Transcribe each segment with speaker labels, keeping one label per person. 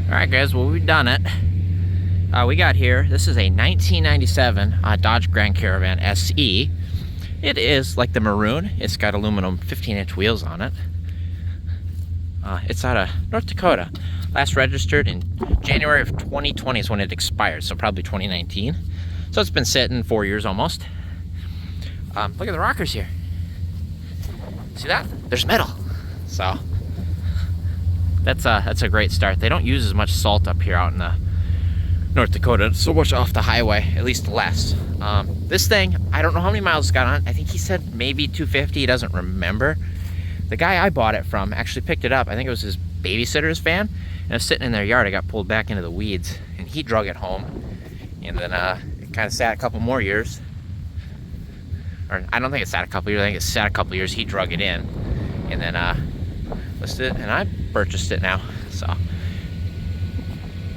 Speaker 1: Alright guys, well we've done it. We got here, this is a 1997 Dodge Grand Caravan SE. It is like the maroon, it's got aluminum 15-inch wheels on it. It's out of North Dakota. Last registered in January of 2020 is when it expired, so probably 2019. So it's been sitting 4 years almost. Look at the rockers here. See that? There's metal. So that's a great start. They don't use as much salt up here out in the North Dakota, so much off the highway, at least less. This thing, I don't know how many miles it's got on. I think he said maybe 250, he doesn't remember. The guy I bought it from actually picked it up. I think it was his babysitter's van, and it was sitting in their yard. I got pulled back into the weeds, and he drug it home. And then it kind of sat a couple more years. Or I don't think it sat a couple years, I think it sat a couple years. He drug it in, and then listed it, and I purchased it now. So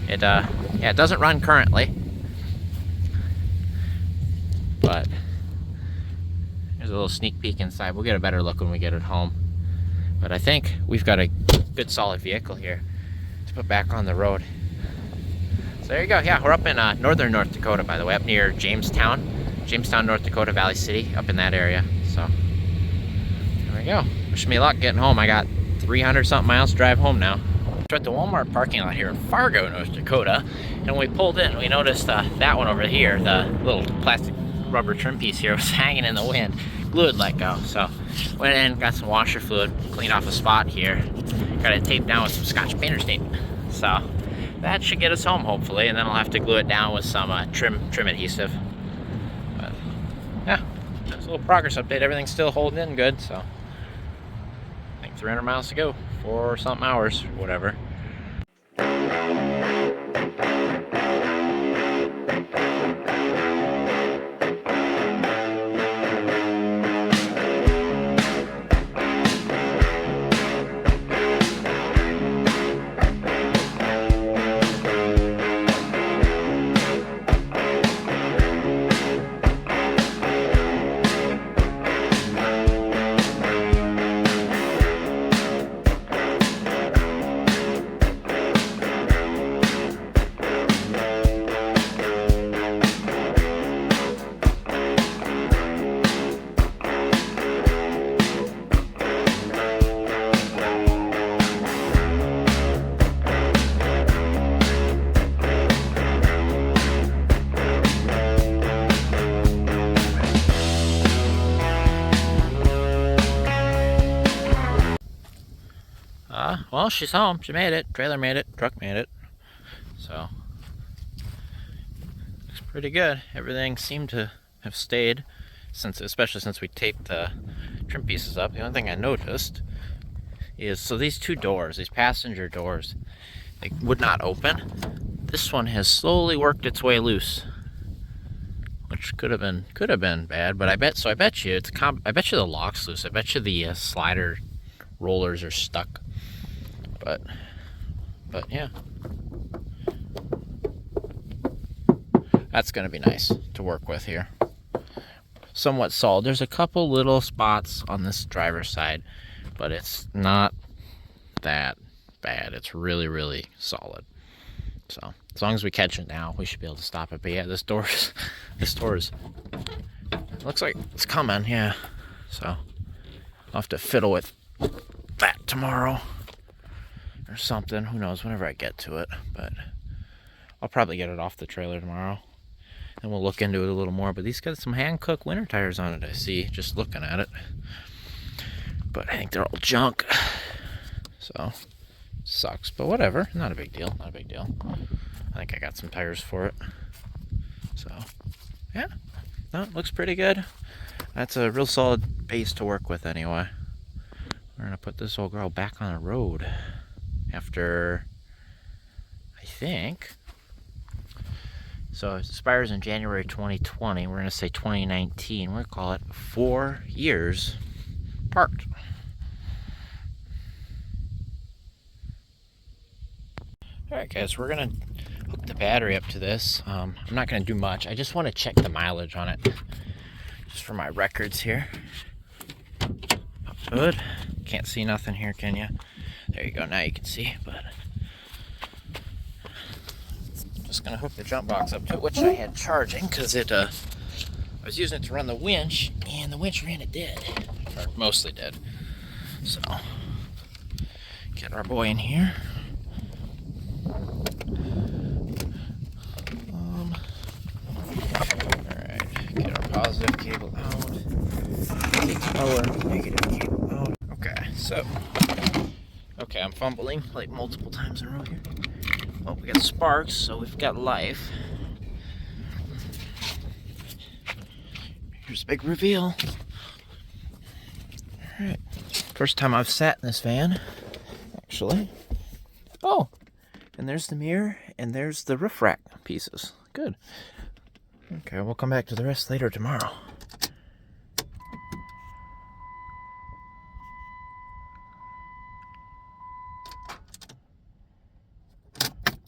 Speaker 1: it yeah, it doesn't run currently, but there's a little sneak peek inside. We'll get a better look when we get it home. But I think we've got a good solid vehicle here to put back on the road. So there you go. Yeah, we're up in northern North Dakota, by the way, up near Jamestown, North Dakota, Valley City, up in that area. So there we go. Wish me luck getting home. I got 300 something miles to drive home now. We're at the Walmart parking lot here in Fargo, North Dakota, and when we pulled in, we noticed that one over here, the little plastic rubber trim piece here, was hanging in the wind. Glue had let go, so went in, got some washer fluid, cleaned off a spot here, got it taped down with some Scotch painter's tape. So that should get us home hopefully, and then I'll have to glue it down with some trim adhesive. But yeah, just a little progress update. Everything's still holding in good, so I think 300 miles to go, 4 something hours, or whatever. Well, she's home. She made it. Trailer made it. Truck made it. So, looks pretty good. Everything seemed to have stayed, especially since we taped the trim pieces up. The only thing I noticed is, so these two doors, these passenger doors, they would not open. This one has slowly worked its way loose, which could have been bad. But I bet you I bet you the lock's loose. I bet you the slider rollers are stuck. But yeah, that's gonna be nice to work with here. Somewhat solid. There's a couple little spots on this driver's side, but it's not that bad. It's really, really solid. So as long as we catch it now, we should be able to stop it. But yeah, this door is looks like it's coming. Yeah, so I'll have to fiddle with that tomorrow or something. Who knows, whenever I get to it. But I'll probably get it off the trailer tomorrow, and we'll look into it a little more. But these got some hand-cooked winter tires on it, I see, just looking at it. But I think they're all junk, so sucks. But whatever, not a big deal. Not a big deal. I think I got some tires for it. So yeah, no, it looks pretty good. That's a real solid base to work with anyway. We're gonna put this old girl back on the road after, I think, so it expires in January 2020. We're gonna say 2019. We're gonna call it 4 years parked. Alright guys, we're gonna hook the battery up to this. I'm not gonna do much. I just want to check the mileage on it, just for my records here. Good. Can't see nothing here, can you? There you go, now you can see. But Just gonna hook the jump box up to it, which I had charging because I was using it to run the winch, and the winch ran it dead, or mostly dead. So get our boy in here. Alright, get our positive cable out. Take our negative cable out. Okay, I'm fumbling like multiple times in a row here. Well, we got sparks, so we've got life. Here's a big reveal. Alright, first time I've sat in this van, actually. Oh, and there's the mirror, and there's the roof rack pieces. Good. Okay, we'll come back to the rest later tomorrow.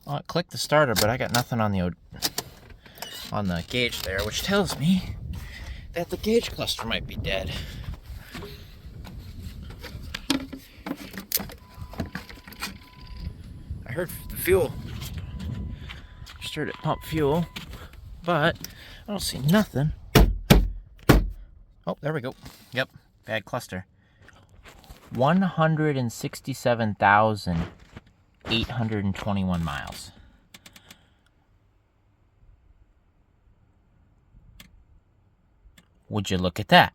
Speaker 1: Well, it clicked the starter, but I got nothing on the gauge there, which tells me that the gauge cluster might be dead. I heard the fuel. Just heard it pump fuel, but I don't see nothing. Oh, there we go. Yep, bad cluster. 167,821 miles. Would you look at that?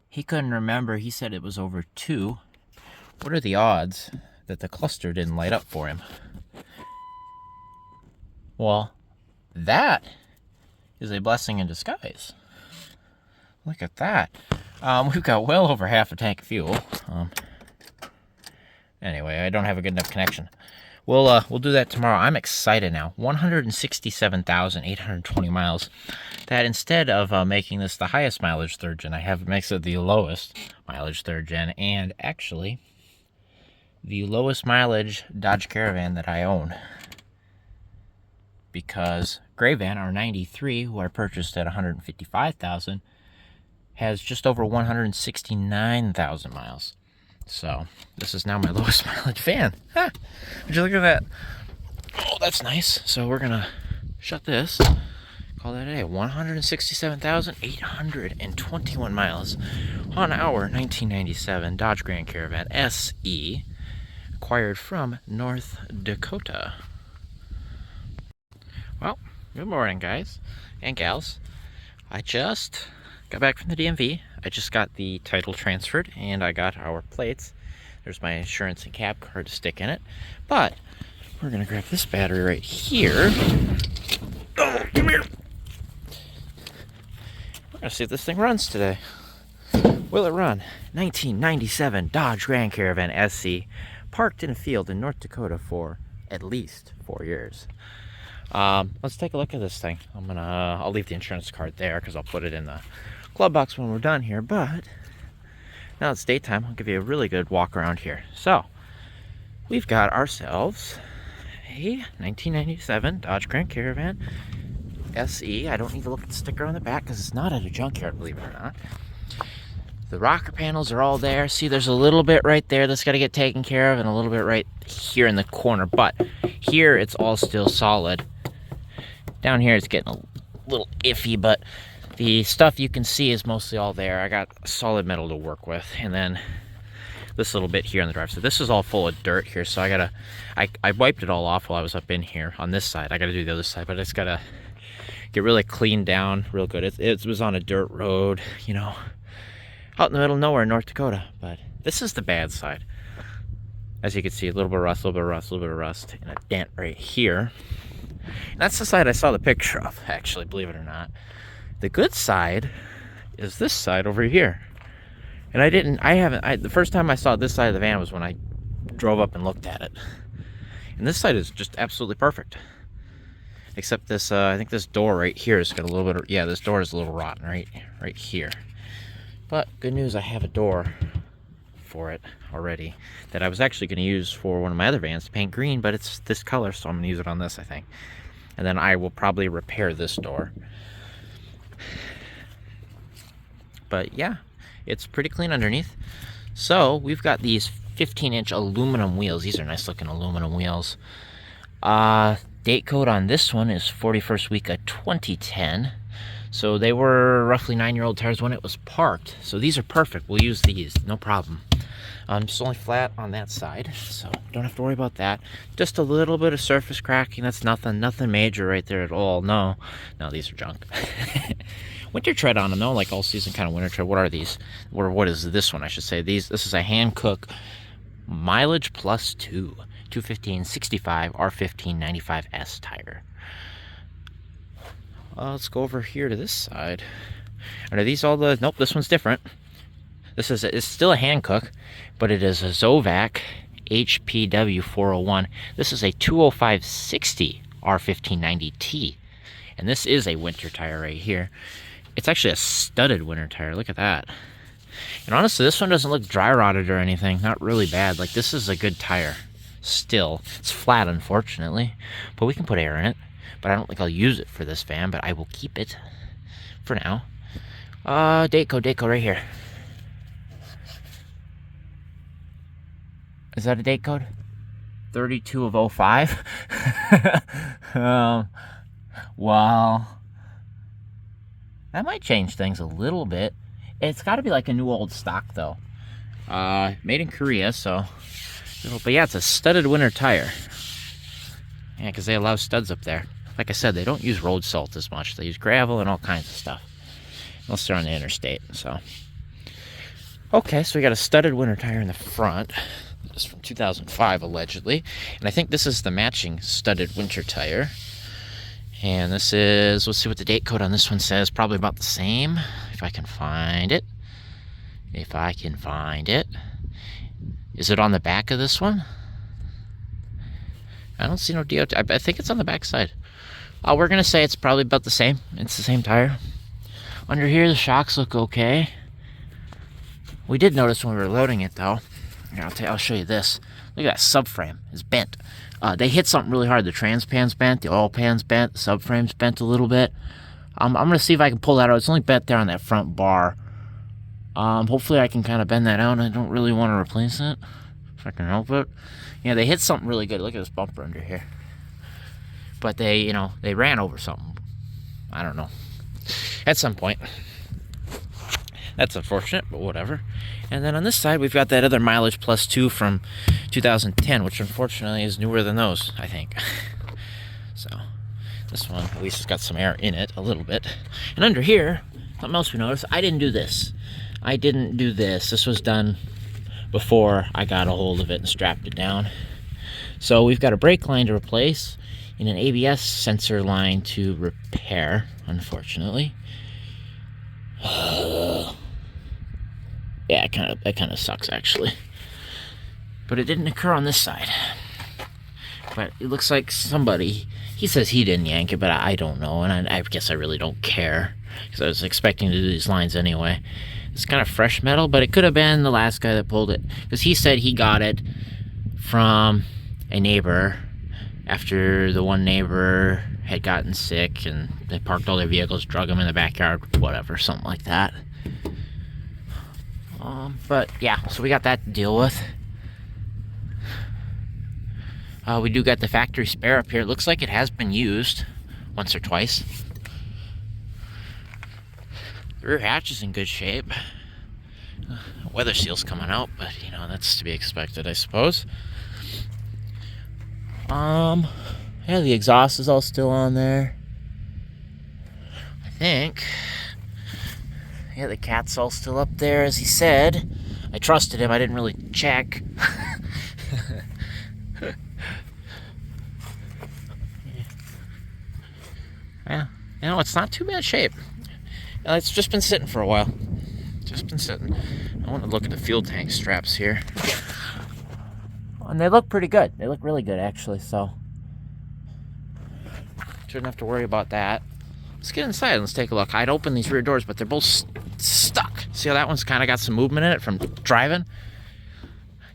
Speaker 1: He couldn't remember. He said it was over 2. What are the odds that the cluster didn't light up for him? Well, that is a blessing in disguise. Look at that. We've got well over half a tank of fuel. Anyway, I don't have a good enough connection. We'll do that tomorrow. I'm excited now. 167,820 miles. That instead of making this the highest mileage third gen, makes it the lowest mileage third gen, and actually the lowest mileage Dodge Caravan that I own. Because Gray Van, our 93, who I purchased at 155,000, has just over 169,000 miles. So this is now my lowest mileage van. Ha! Would you look at that? Oh, that's nice. So we're gonna shut this. Call that a day. 167,821 miles on our 1997 Dodge Grand Caravan SE, acquired from North Dakota. Well, good morning, guys and gals. I just got back from the DMV. I just got the title transferred, and I got our plates. There's my insurance and cab card to stick in it. But we're gonna grab this battery right here. Oh, come here. We're gonna see if this thing runs today. Will it run? 1997 Dodge Grand Caravan SE, parked in a field in North Dakota for at least 4 years. Let's take a look at this thing. I'll leave the insurance card there because I'll put it in the glove box when we're done here, but now it's daytime. I'll give you a really good walk around here. So we've got ourselves a 1997 Dodge Grand Caravan SE. I don't need to look at the sticker on the back because it's not at a junkyard, believe it or not. The rocker panels are all there. See, there's a little bit right there that's got to get taken care of, and a little bit right here in the corner, but here it's all still solid. Down here it's getting a little iffy, but the stuff you can see is mostly all there. I got solid metal to work with, and then this little bit here on the drive. So this is all full of dirt here, so I wiped it all off while I was up in here on this side. I gotta do the other side, but it's gotta get really cleaned down real good. It was on a dirt road, you know, out in the middle of nowhere in North Dakota. But this is the bad side. As you can see, a little bit of rust, a little bit of rust, a little bit of rust, and a dent right here. And that's the side I saw the picture of, actually, believe it or not. The good side is this side over here. And the first time I saw this side of the van was when I drove up and looked at it. And this side is just absolutely perfect. Except this, I think this door right here has got a little bit of, yeah, this door is a little rotten right here. But good news, I have a door for it already that I was actually going to use for one of my other vans to paint green, but it's this color, so I'm going to use it on this, I think. And then I will probably repair this door. But yeah, it's pretty clean underneath. So we've got these 15-inch aluminum wheels. These are nice looking aluminum wheels. Date code on this one is 41st week of 2010. So they were roughly 9-year-old tires when it was parked. So these are perfect. We'll use these, no problem. Just only flat on that side, so don't have to worry about that. Just a little bit of surface cracking. That's nothing major right there at all. No, these are junk. Winter tread on them though, like all season kind of winter tread. What are these? Or what is this one? I should say this is a Hankook mileage plus 215 65 R15 95S tire. Let's go over here to this side. Are these all the? Nope, this one's different. It's still a Hankook, but it is a Zovac HPW 401. This is a 205/60 R1590T, and this is a winter tire right here. It's actually a studded winter tire. Look at that. And honestly, this one doesn't look dry rotted or anything. Not really bad. Like, this is a good tire. Still, it's flat, unfortunately, but we can put air in it. But I don't think I'll use it for this van, but I will keep it for now. Date code right here. Is that a date code? 32 of 05? Well, that might change things a little bit. It's got to be like a new old stock, though. Made in Korea, so... But yeah, it's a studded winter tire. Yeah, because they allow studs up there. Like I said, they don't use road salt as much. They use gravel and all kinds of stuff. Unless they're on the interstate, so... Okay, so we got a studded winter tire in the front. This is from 2005, allegedly. And I think this is the matching studded winter tire. And this is... Let's see what the date code on this one says. Probably about the same, if I can find it. If I can find it. Is it on the back of this one? I don't see no DOT. I think it's on the back side. We're going to say it's probably about the same. It's the same tire. Under here, the shocks look okay. We did notice when we were loading it, though. Here, I'll show you this. Look at that subframe. It's bent. They hit something really hard. The trans pan's bent. The oil pan's bent. The subframe's bent a little bit. I'm going to see if I can pull that out. It's only bent there on that front bar. Hopefully I can kind of bend that out. I don't really want to replace it, if I can help it. Yeah, they hit something really good. Look at this bumper under here. But they ran over something. I don't know. At some point. That's unfortunate, but whatever. And then on this side, we've got that other mileage plus 2 from 2010, which unfortunately is newer than those, I think. So, this one at least has got some air in it, a little bit. And under here, something else we noticed, I didn't do this. This was done before I got a hold of it and strapped it down. So we've got a brake line to replace and an ABS sensor line to repair, unfortunately. Yeah, that kind of sucks, actually. But it didn't occur on this side. But it looks like somebody... He says he didn't yank it, but I don't know. And I guess I really don't care, because I was expecting to do these lines anyway. It's kind of fresh metal, but it could have been the last guy that pulled it. Because he said he got it from a neighbor after the one neighbor had gotten sick and they parked all their vehicles, drug them in the backyard, whatever, something like that. But yeah, so we got that to deal with. We do got the factory spare up here. It looks like it has been used once or twice. The rear hatch is in good shape. Weather seal's coming out, but that's to be expected, I suppose. Yeah, the exhaust is all still on there, I think. Yeah, the cat's all still up there, as he said. I trusted him. I didn't really check. Yeah, it's not too bad shape. It's just been sitting for a while. Just been sitting. I want to look at the fuel tank straps here. And they look pretty good. They look really good, actually, so shouldn't have to worry about that. Let's get inside and let's take a look. I'd open these rear doors, but they're both stuck. See how that one's kind of got some movement in it from driving?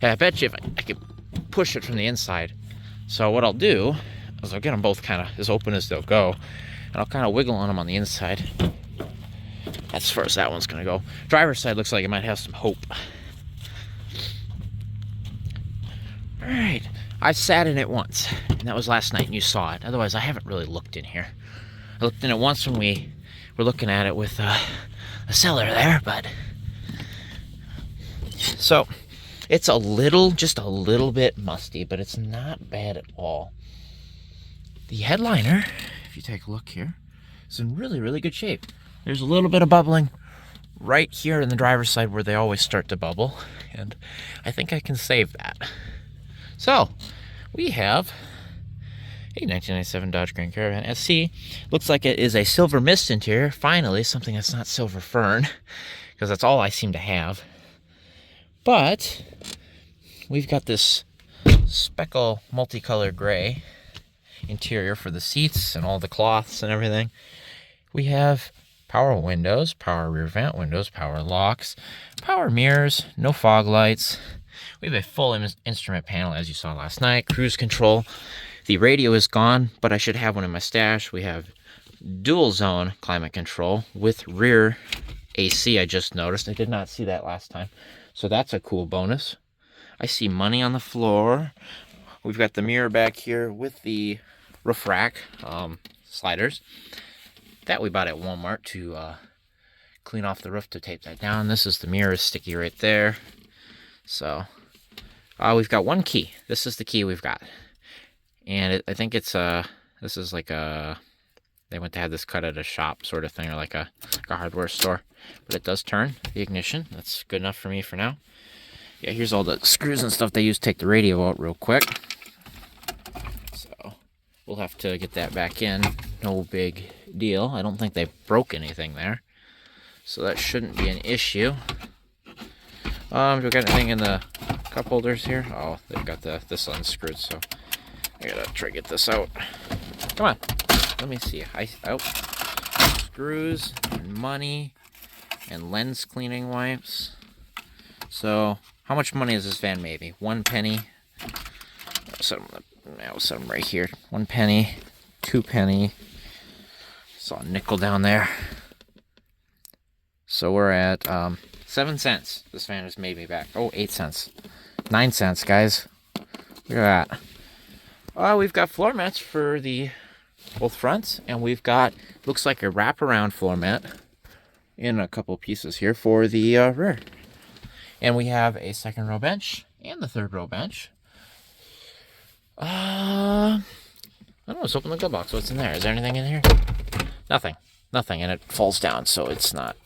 Speaker 1: Yeah, I bet you if I could push it from the inside. So what I'll do is I'll get them both kind of as open as they'll go, and I'll kind of wiggle on them on the inside. That's as far as that one's going to go. Driver's side looks like it might have some hope. Alright, I sat in it once, and that was last night, and you saw it. Otherwise, I haven't really looked in here. I looked in it once when we were looking at it with a seller there, but... So, it's just a little bit musty, but it's not bad at all. The headliner, if you take a look here, is in really, really good shape. There's a little bit of bubbling right here in the driver's side where they always start to bubble, and I think I can save that. So, we have a 1997 Dodge Grand Caravan SE. Looks like it is a silver mist interior. Finally, something that's not silver fern, because that's all I seem to have. But we've got this speckle multicolored gray interior for the seats and all the cloths and everything. We have power windows, power rear vent windows, power locks, power mirrors, no fog lights. We have a full instrument panel, as you saw last night, cruise control. The radio is gone, but I should have one in my stash. We have dual zone climate control with rear AC, I just noticed. I did not see that last time. So that's a cool bonus. I see money on the floor. We've got the mirror back here with the roof rack sliders that we bought at Walmart to clean off the roof to tape that down. This is the mirror, sticky right there. So we've got one key. This is the key we've got. And I think it's this is like they went to have this cut at a shop sort of thing, or like a hardware store. But it does turn the ignition. That's good enough for me for now. Yeah, here's all the screws and stuff they use to take the radio out real quick. So we'll have to get that back in. No big deal. I don't think they broke anything there, so that shouldn't be an issue. Do we got anything in the cup holders here? Oh, they've got this unscrewed, so I gotta try to get this out. Come on, let me see. Screws and money and lens cleaning wipes. So how much money is this van? Maybe 1 penny. Set them right here. 1 penny, 2 penny. Saw a nickel down there. So we're at 7 cents. This van has made me back. Oh, 8 cents. 9 cents, guys. Look at that. We've got floor mats for the both fronts, and we've got, looks like a wraparound floor mat in a couple pieces here for the rear. And we have a second row bench and the third row bench. I don't know, let's open the glove box. What's in there? Is there anything in here? Nothing, and it falls down, so it's not.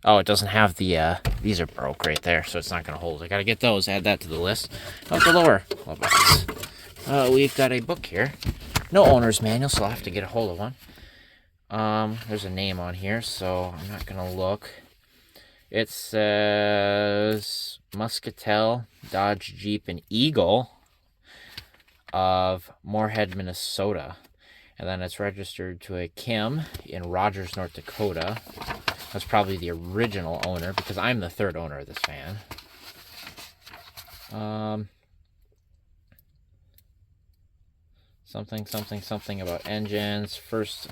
Speaker 1: Oh, it doesn't have the, these are broke right there, so it's not going to hold. I got to get those, add that to the list. Out the lower glove box. We've got a book here. No owner's manual, so I'll have to get a hold of one. There's a name on here, so I'm not going to look. It says Muscatel, Dodge, Jeep, and Eagle of Moorhead, Minnesota. And then it's registered to a Kim in Rogers, North Dakota. That's probably the original owner, because I'm the third owner of this van. Something about engines. First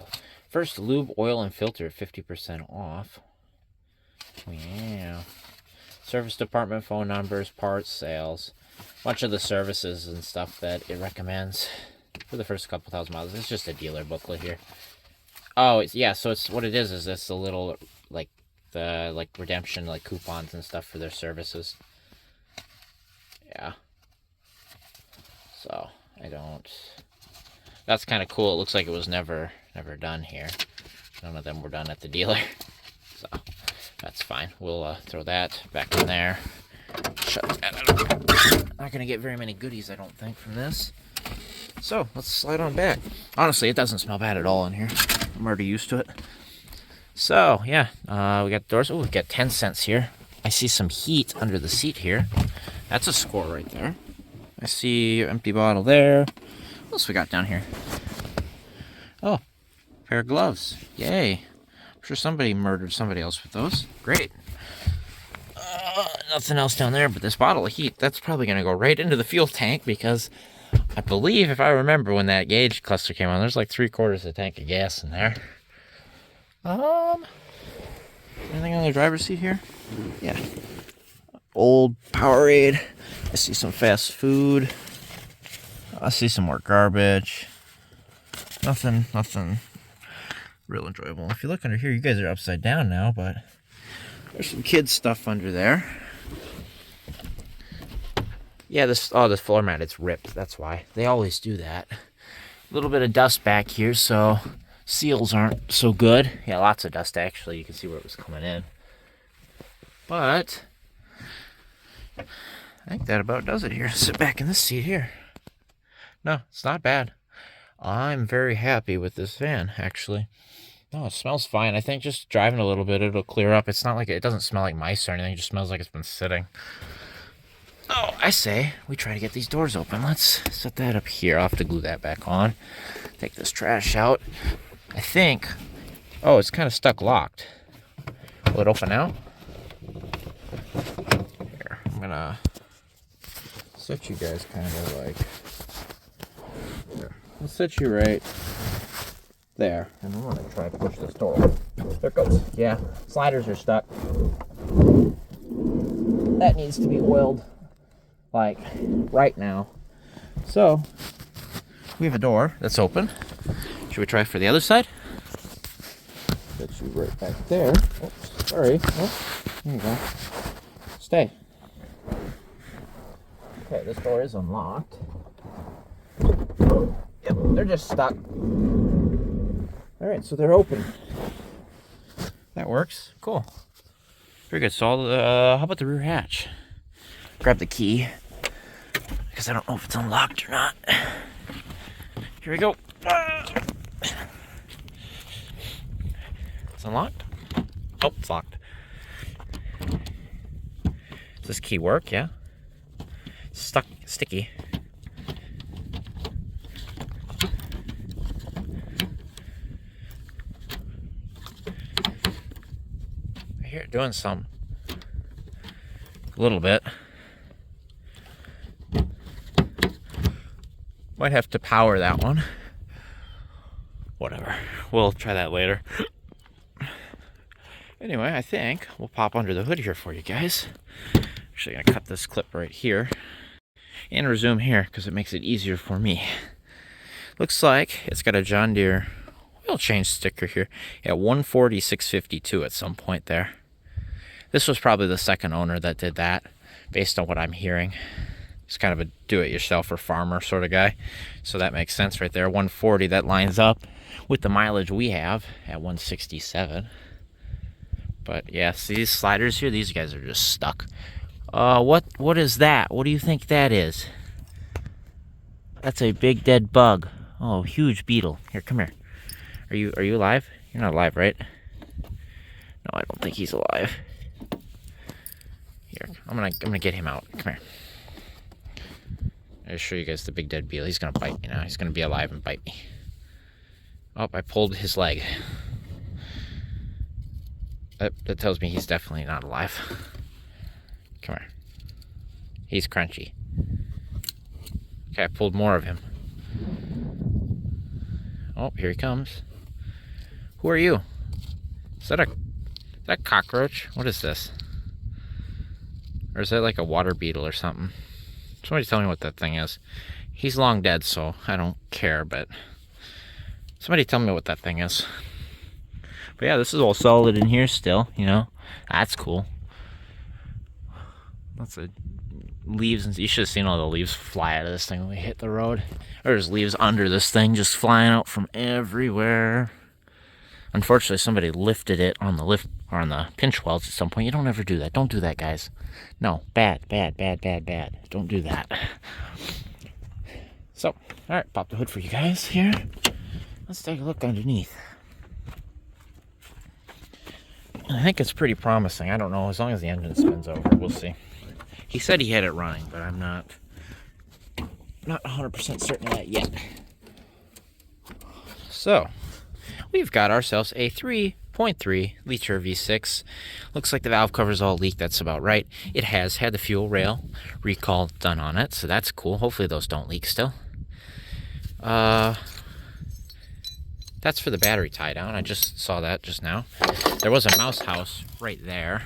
Speaker 1: lube, oil, and filter 50% off. Yeah. Service department phone numbers, parts, sales. Bunch of the services and stuff that it recommends for the first couple thousand miles. It's just a dealer booklet here. Oh, yeah, so it's what it is it's a little like redemption, like coupons and stuff for their services. Yeah. So that's kind of cool. It looks like it was never done here. None of them were done at the dealer. So that's fine. We'll throw that back in there. Shut that up. Not gonna get very many goodies, I don't think, from this. So let's slide on back. Honestly, it doesn't smell bad at all in here. I'm already used to it. So yeah, we got the doors. Oh, we've got 10 cents here. I see some heat under the seat here. That's a score right there. I see an empty bottle there. What else we got down here? Oh, pair of gloves. Yay. I'm sure somebody murdered somebody else with those. Great. Nothing else down there but this bottle of heat. That's probably going to go right into the fuel tank, because I believe, if I remember, when that gauge cluster came on, there's like 3/4 of a tank of gas in there. Anything on the driver's seat here? Yeah. Old Powerade. I see some fast food. I see some more garbage. Nothing real enjoyable. If you look under here, you guys are upside down now, but there's some kids stuff under there. Yeah, this floor mat, it's ripped. That's why. They always do that. A little bit of dust back here, so seals aren't so good. Yeah, lots of dust actually. You can see where it was coming in. But I think that about does it here. Sit back in this seat here. No, it's not bad. I'm very happy with this van, actually. No, it smells fine. I think just driving a little bit, it'll clear up. It's not like it doesn't smell like mice or anything. It just smells like it's been sitting. Oh, I say we try to get these doors open. Let's set that up here. I'll have to glue that back on. Take this trash out. I think... Oh, it's kind of stuck locked. Will it open now? Here, I'm gonna set you guys kind of like... Here. I'll set you right there. And I'm gonna try to push this door open. There it goes. Yeah, sliders are stuck. That needs to be oiled. Like right now. So we have a door that's open. Should we try for the other side? Get you right back there. Oops, sorry. Oh, there you go. Stay. Okay, this door is unlocked. Yep, they're just stuck. Alright, so they're open. That works. Cool. Very good. So how about the rear hatch? Grab the key, because I don't know if it's unlocked or not. Here we go. It's unlocked. Oh, it's locked. Does this key work? Yeah. It's sticky. I hear it doing some. A little bit. Might have to power that one. Whatever. We'll try that later. Anyway, I think we'll pop under the hood here for you guys. Actually, gonna cut this clip right here and resume here because it makes it easier for me. Looks like it's got a John Deere oil change sticker here at 140,652 at some point there. This was probably the second owner that did that, based on what I'm hearing. He's kind of a do-it-yourself or farmer sort of guy. So that makes sense right there. 140, that lines up with the mileage we have at 167. But yeah, see these sliders here? These guys are just stuck. What is that? What do you think that is? That's a big dead bug. Oh, huge beetle. Here, come here. Are you alive? You're not alive, right? No, I don't think he's alive. Here, I'm gonna get him out. Come here. I'll show you guys the big dead beetle. He's gonna bite me now. He's gonna be alive and bite me. Oh, I pulled his leg. That tells me he's definitely not alive. Come here. He's crunchy. Okay, I pulled more of him. Oh, here he comes. Who are you? Is that a cockroach? What is this? Or is that like a water beetle or something? Somebody tell me what that thing is. He's long dead, so I don't care, but somebody tell me what that thing is. But yeah, this is all solid in here still, you know. That's cool. Lots of leaves, and you should have seen all the leaves fly out of this thing when we hit the road. There's leaves under this thing just flying out from everywhere. Unfortunately, somebody lifted it on the lift or on the pinch welds at some point. You don't ever do that. Don't do that, guys. No, bad. Don't do that. So, all right, pop the hood for you guys here. Let's take a look underneath. I think it's pretty promising. I don't know, as long as the engine spins over, we'll see. He said he had it running, but I'm not 100% certain of that yet. So, we've got ourselves a 3.3 liter V6. Looks like the valve cover's all leaked. That's about right. It has had the fuel rail recall done on it, so that's cool. Hopefully those don't leak still. That's for the battery tie down. I just saw that just now. There was a mouse house right there,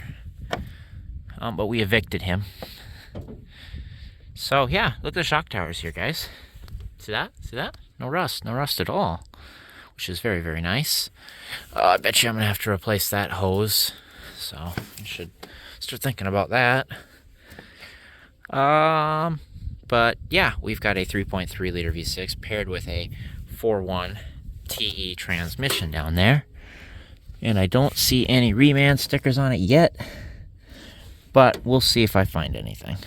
Speaker 1: but we evicted him. So yeah, look at the shock towers here, guys. See that? See that? No rust. No rust at all. Which is very, very nice. I bet you I'm going to have to replace that hose. So I should start thinking about that. But yeah, we've got a 3.3 liter V6 paired with a 4.1 TE transmission down there. And I don't see any Reman stickers on it yet. But we'll see if I find anything.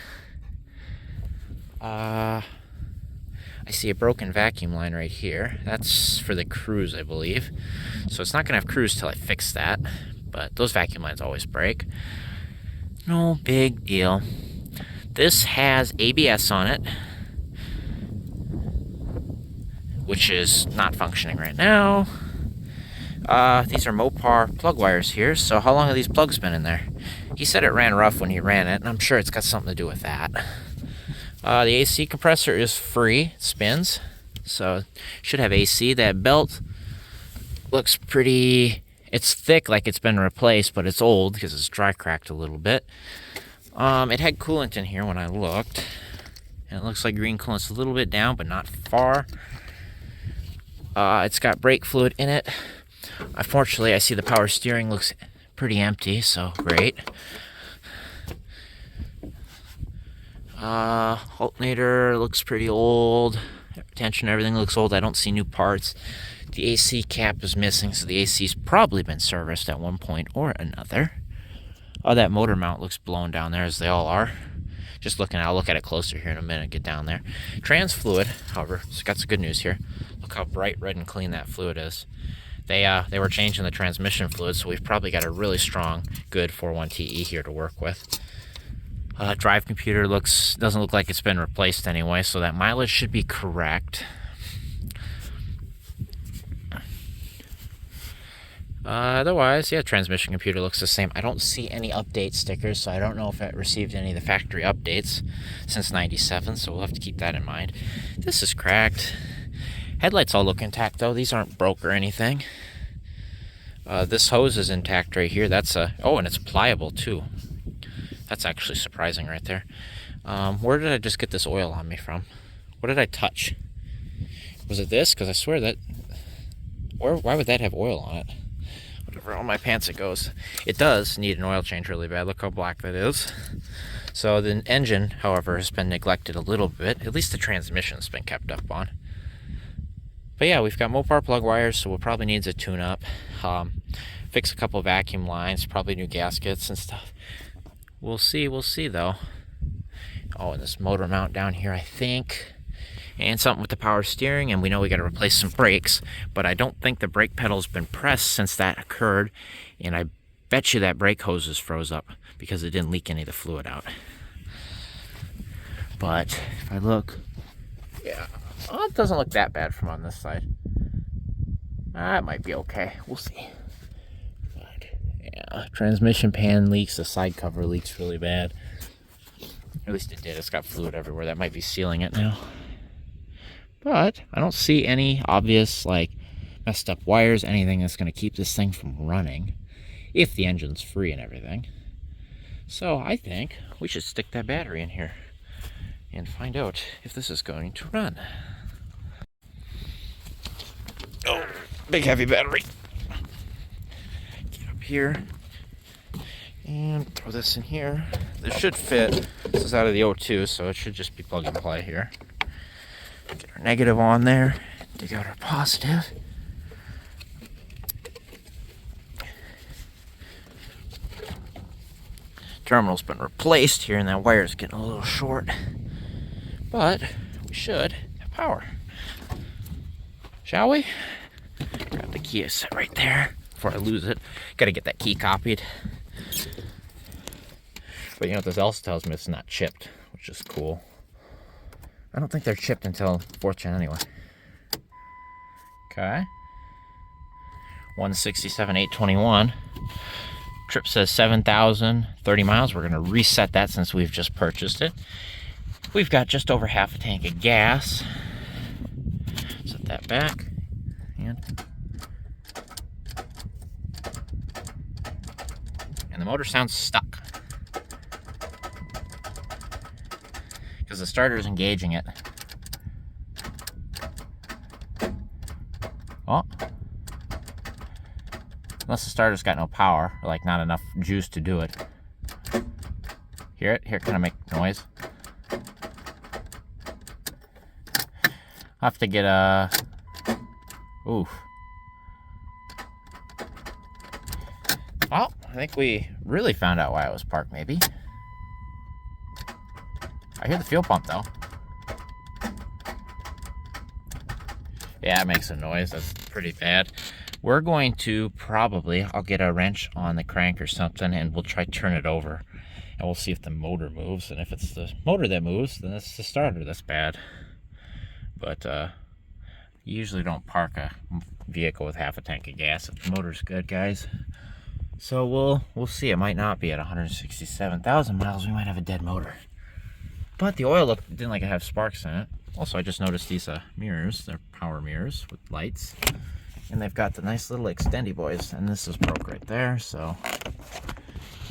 Speaker 1: I see a broken vacuum line right here. That's for the cruise, I believe. So it's not going to have cruise till I fix that. But those vacuum lines always break. No big deal. This has ABS on it, which is not functioning right now. These are Mopar plug wires here. So how long have these plugs been in there? He said it ran rough when he ran it, and I'm sure it's got something to do with that. The AC compressor is free, it spins, so should have AC. That belt looks pretty, it's thick like it's been replaced, but it's old because it's dry cracked a little bit. It had coolant in here when I looked, and it looks like green coolant's a little bit down, but not far. It's got brake fluid in it. Unfortunately, I see the power steering looks pretty empty, so great. Alternator looks pretty old. Tension, everything looks old. I don't see new parts. The AC cap is missing, so the AC's probably been serviced at one point or another. Oh, that motor mount looks blown down there, as they all are. Just looking, I'll look at it closer here in a minute, get down there. Trans fluid, however, it's got some good news here. Look how bright red and clean that fluid is. They were changing the transmission fluid, so we've probably got a really strong, good 4.1 TE here to work with. Drive computer doesn't look like it's been replaced anyway, so that mileage should be correct. Otherwise, yeah, transmission computer looks the same. I don't see any update stickers, so I don't know if it received any of the factory updates since '97, so we'll have to keep that in mind. This is cracked. Headlights all look intact, though. These aren't broke or anything. This hose is intact right here. Oh, and it's pliable, too. That's actually surprising right there. Where did I just get this oil on me from? What did I touch? Was it this? Because I swear that... Why would that have oil on it? Whatever, on my pants it goes. It does need an oil change really bad. Look how black that is. So the engine, however, has been neglected a little bit. At least the transmission's been kept up on. But yeah, we've got Mopar plug wires, so we'll probably need a tune-up. Fix a couple vacuum lines, probably new gaskets and stuff. We'll see though. Oh, and this motor mount down here, I think. And something with the power steering, and we know we got to replace some brakes, but I don't think the brake pedal's been pressed since that occurred, and I bet you that brake hose is froze up because it didn't leak any of the fluid out. But if I look, yeah, well, it doesn't look that bad from on this side. It might be okay. We'll see. But yeah, transmission pan leaks, the side cover leaks really bad. At least it did. It's got fluid everywhere. That might be sealing it now. But I don't see any obvious, like, messed up wires, anything that's going to keep this thing from running, if the engine's free and everything. So I think we should stick that battery in here and find out if this is going to run. Oh, big heavy battery. Get up here and throw this in here. This should fit. This is out of the O2, so it should just be plug and play here. Get our negative on there, dig out our positive. Terminal's been replaced here, and that wire's getting a little short. But we should have power. Shall we? Grab the key set right there before I lose it. Gotta get that key copied. But you know what this else tells me? It's not chipped, which is cool. I don't think they're chipped until 4th gen anyway. Okay. 167,821. Trip says 7,030 miles. We're going to reset that since we've just purchased it. We've got just over half a tank of gas. Set that back. And the motor sounds stuck. Because the starter is engaging it. Oh. Unless the starter's got no power, or like not enough juice to do it. Hear it? Hear it kind of make noise. I'll have to get a... Oof. Well, I think we really found out why it was parked, maybe. I hear the fuel pump, though. Yeah, it makes a noise. That's pretty bad. We're going to probably... I'll get a wrench on the crank or something, and we'll try to turn it over. And we'll see if the motor moves. And if it's the motor that moves, then it's the starter that's bad. But you usually don't park a vehicle with half a tank of gas if the motor's good, guys. So we'll see. It might not be at 167,000 miles. We might have a dead motor. But the oil didn't like it have sparks in it. Also, I just noticed these mirrors. They're power mirrors with lights. And they've got the nice little extendy boys. And this is broke right there, so...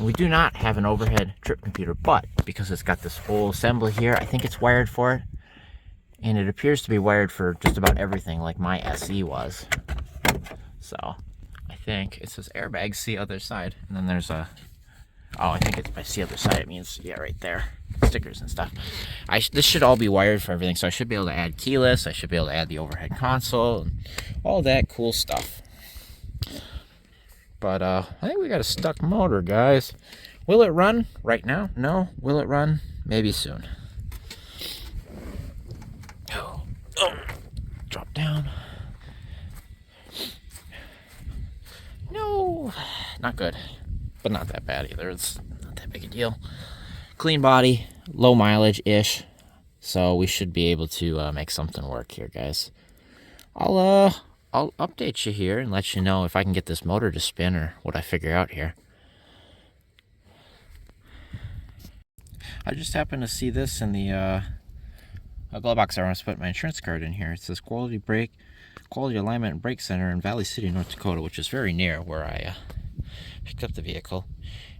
Speaker 1: We do not have an overhead trip computer, but because it's got this whole assembly here, I think it's wired for it. And it appears to be wired for just about everything, like my SE was. So, I think it says airbags, see other side. And then there's a... Oh, I think it's by see other side, it means, yeah, right there. Stickers and stuff. This should all be wired for everything, so I should be able to add keyless. I should be able to add the overhead console, and all that cool stuff. But I think we got a stuck motor, guys. Will it run right now? No. Will it run? Maybe soon. Oh. Drop down. No. Not good. But not that bad either. It's not that big a deal. Clean body, low mileage-ish. So we should be able to make something work here, guys. I'll update you here and let you know if I can get this motor to spin or what I figure out here. I just happened to see this in the glove box. I want to put my insurance card in here. It says Quality Alignment and Brake Center in Valley City, North Dakota, which is very near where I picked up the vehicle.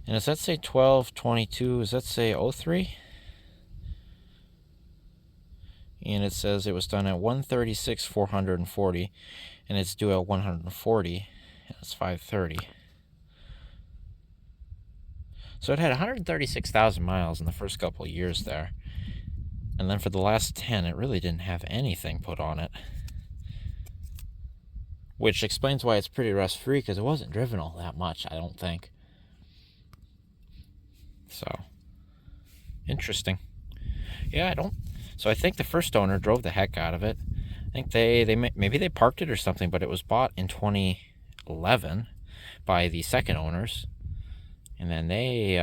Speaker 1: And does that say 12/22? Does that say 03? And it says it was done at 136,440, and it's due at 140. And it's 5:30. So it had 136,000 miles in the first couple of years there. And then for the last 10, it really didn't have anything put on it. Which explains why it's pretty rust-free, because it wasn't driven all that much, I don't think. So, interesting. Yeah, So I think the first owner drove the heck out of it. I think maybe they parked it or something, but it was bought in 2011 by the second owners. And then they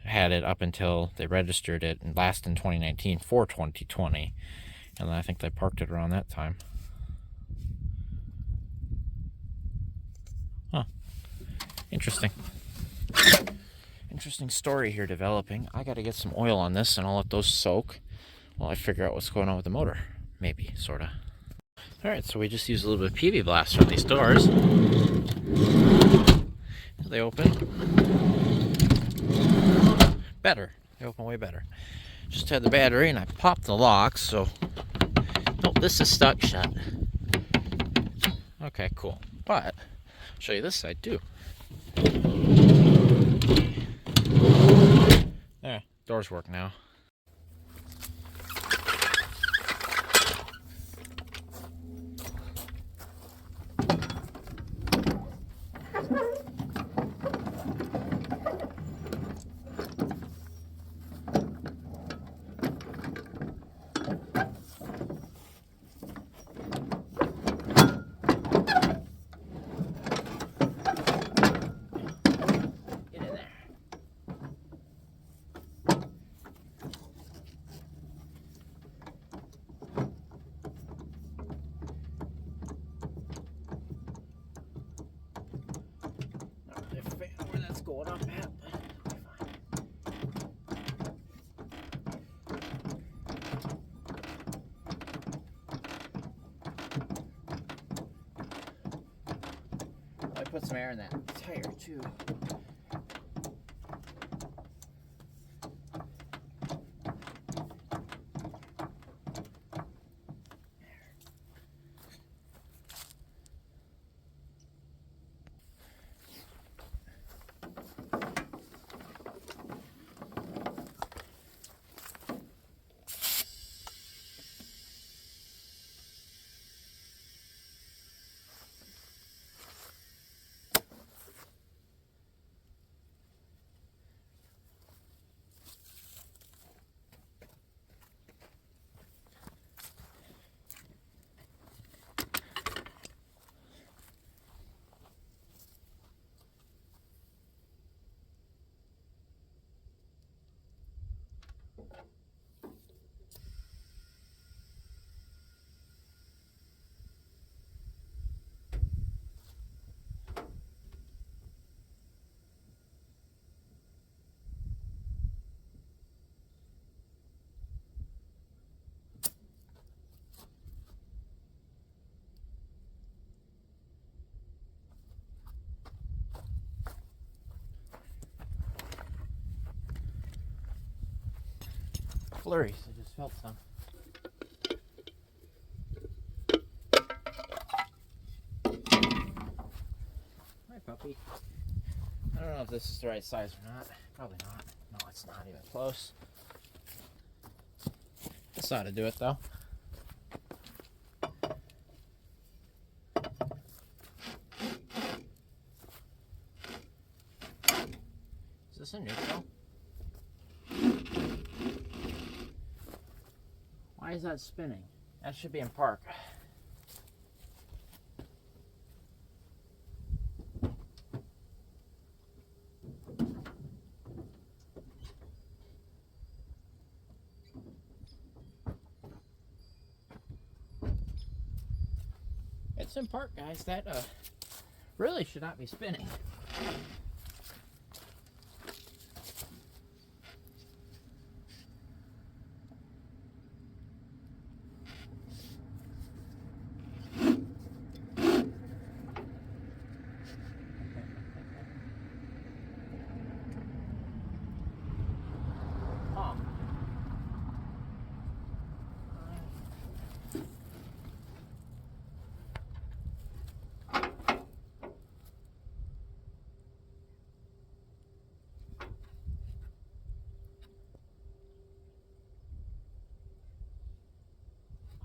Speaker 1: had it up until they registered it in 2019 for 2020. And then I think they parked it around that time. Huh. Interesting. Interesting story here developing. I got to get some oil on this and I'll let those soak while I figure out what's going on with the motor. Maybe, sort of. Alright, so we just used a little bit of PV Blaster on these doors. They open better. They open way better. Just had the battery and I popped the locks, so... Nope, this is stuck shut. Okay, cool. But, I'll show you this side too. There, doors work now. Where that's going up at. I put some air in that tire too. flurries. I just felt some. Hi, puppy. I don't know if this is the right size or not. Probably not. No, it's not even close. This ought to do it, though. Is this a neutral? Why is that spinning? That should be in park. It's in park, guys. That really should not be spinning.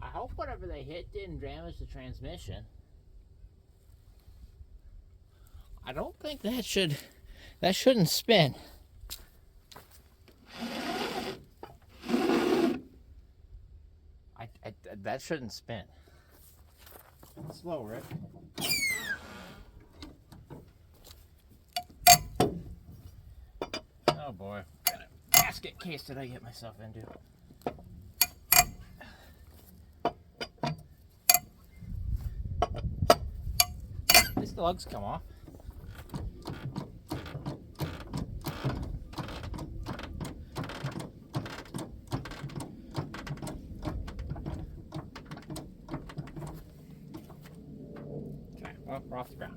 Speaker 1: I hope whatever they hit didn't damage the transmission. I don't think that shouldn't spin. That shouldn't spin. Let's lower it. Oh boy, what kind of basket case did I get myself into? At least the lugs come off. Okay, well, we're off the ground.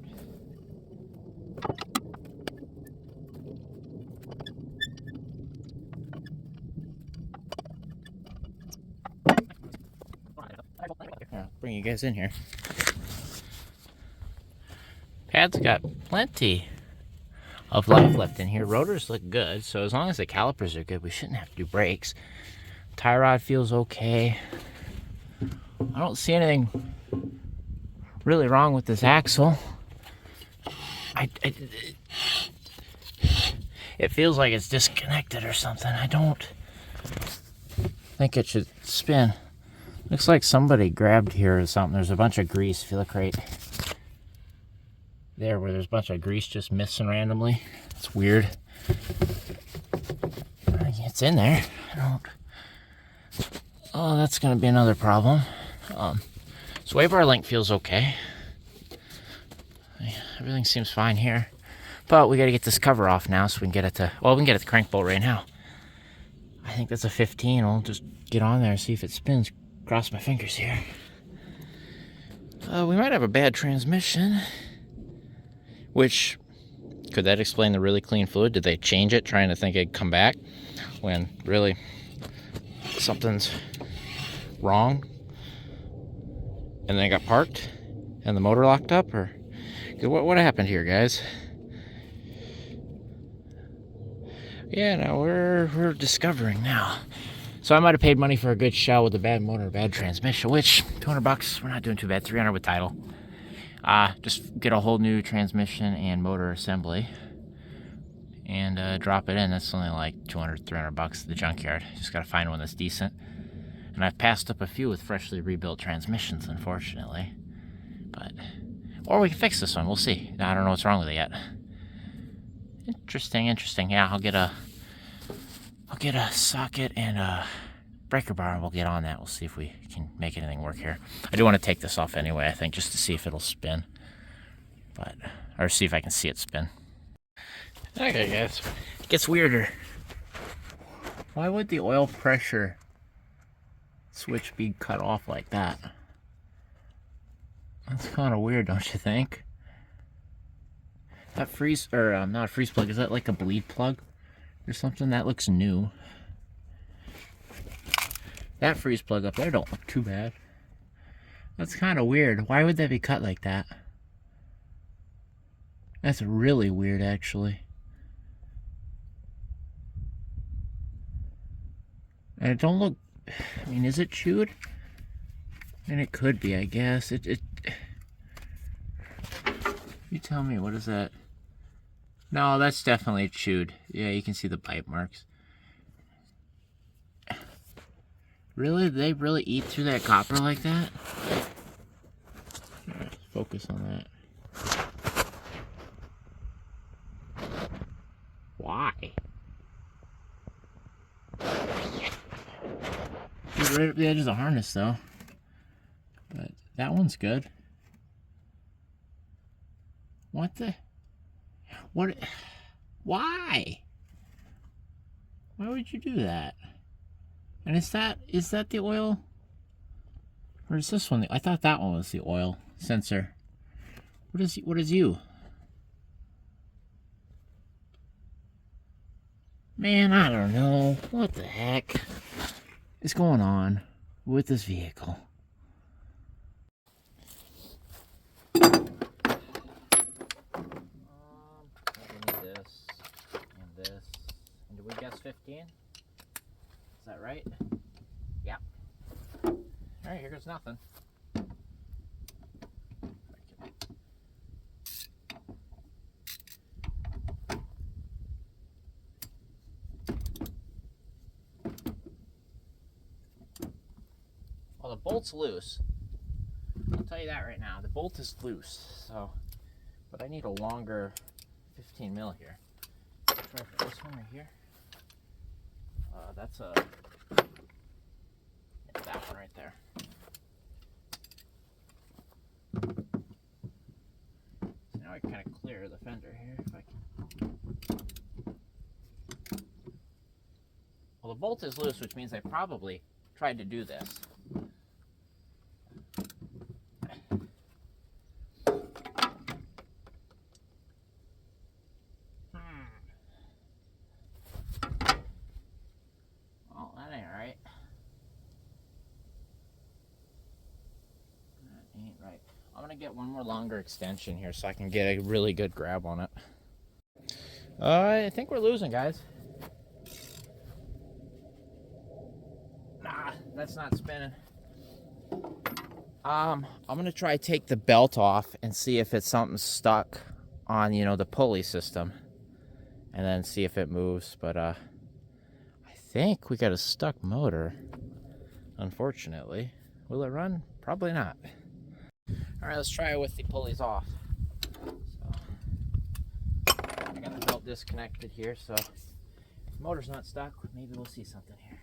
Speaker 1: Here, bring you guys in here. Pad's got plenty of life left in here. Rotors look good, so as long as the calipers are good, we shouldn't have to do brakes. Tie rod feels okay. I don't see anything really wrong with this axle. It feels like it's disconnected or something. I don't think it should spin. Looks like somebody grabbed here or something. There's a bunch of grease. If you look right there where there's a bunch of grease just missing randomly. It's weird. It's in there. Oh, that's going to be another problem. Sway bar link feels okay. Everything seems fine here. But we got to get this cover off now so we can get it to... Well, we can get it to crank bolt right now. I think that's a 15. We'll just get on there and see if it spins. Cross my fingers here. We might have a bad transmission. Which, could that explain the really clean fluid? Did they change it trying to think it'd come back when really something's wrong? And then it got parked and the motor locked up? Or what happened here, guys? Yeah, now we're discovering now. So I might have paid money for a good shell with a bad motor, bad transmission, which $200, we're not doing too bad. $300 with title. Just get a whole new transmission and motor assembly and drop it in. That's only like $200, $300 at the junkyard. Just gotta find one that's decent. And I've passed up a few with freshly rebuilt transmissions, unfortunately. Or we can fix this one. We'll see. I don't know what's wrong with it yet. Interesting. Yeah, I'll get a socket and a breaker bar and we'll get on that. We'll see if we can make anything work here. I do want to take this off anyway, I think, just to see if it'll spin. Or see if I can see it spin. Okay, guys. It gets weirder. Why would the oil pressure switch be cut off like that? That's kind of weird, don't you think? That freeze, or not a freeze plug, is that like a bleed plug or something? That looks new. That freeze plug up there don't look too bad. That's kind of weird. Why would that be cut like that? That's really weird, actually. And it don't look... I mean, is it chewed? I mean, it could be, I guess. You tell me, what is that? No, that's definitely chewed. Yeah, you can see the bite marks. Really? They really eat through that copper like that? Right, focus on that. Why? It's right up the edge of the harness, though. But that one's good. What the? What? Why? Why would you do that? And is that the oil? Or is this one? I thought that one was the oil sensor. What is you? Man, I don't know. What the heck is going on with this vehicle? I need this and this. And did we guess 15? Is that right? Yep. Alright, here goes nothing. Well, the bolt's loose. I'll tell you that right now. The bolt is loose, so... But I need a longer 15 mil here. Try for this one right here. That's a... Yeah, that one right there. So now I can kind of clear the fender here if I can. Well, the bolt is loose, which means I probably tried to do this. Well, that ain't right. That ain't right. I'm gonna get one more longer extension here so I can get a really good grab on it. I think we're losing, guys. Nah, that's not spinning. I'm gonna try to take the belt off and see if it's something stuck on, you know, the pulley system, and then see if it moves. But I think we got a stuck motor, unfortunately. Will it run? Probably not. All right, let's try it with the pulleys off. So, I got the belt disconnected here, so if the motor's not stuck, maybe we'll see something here.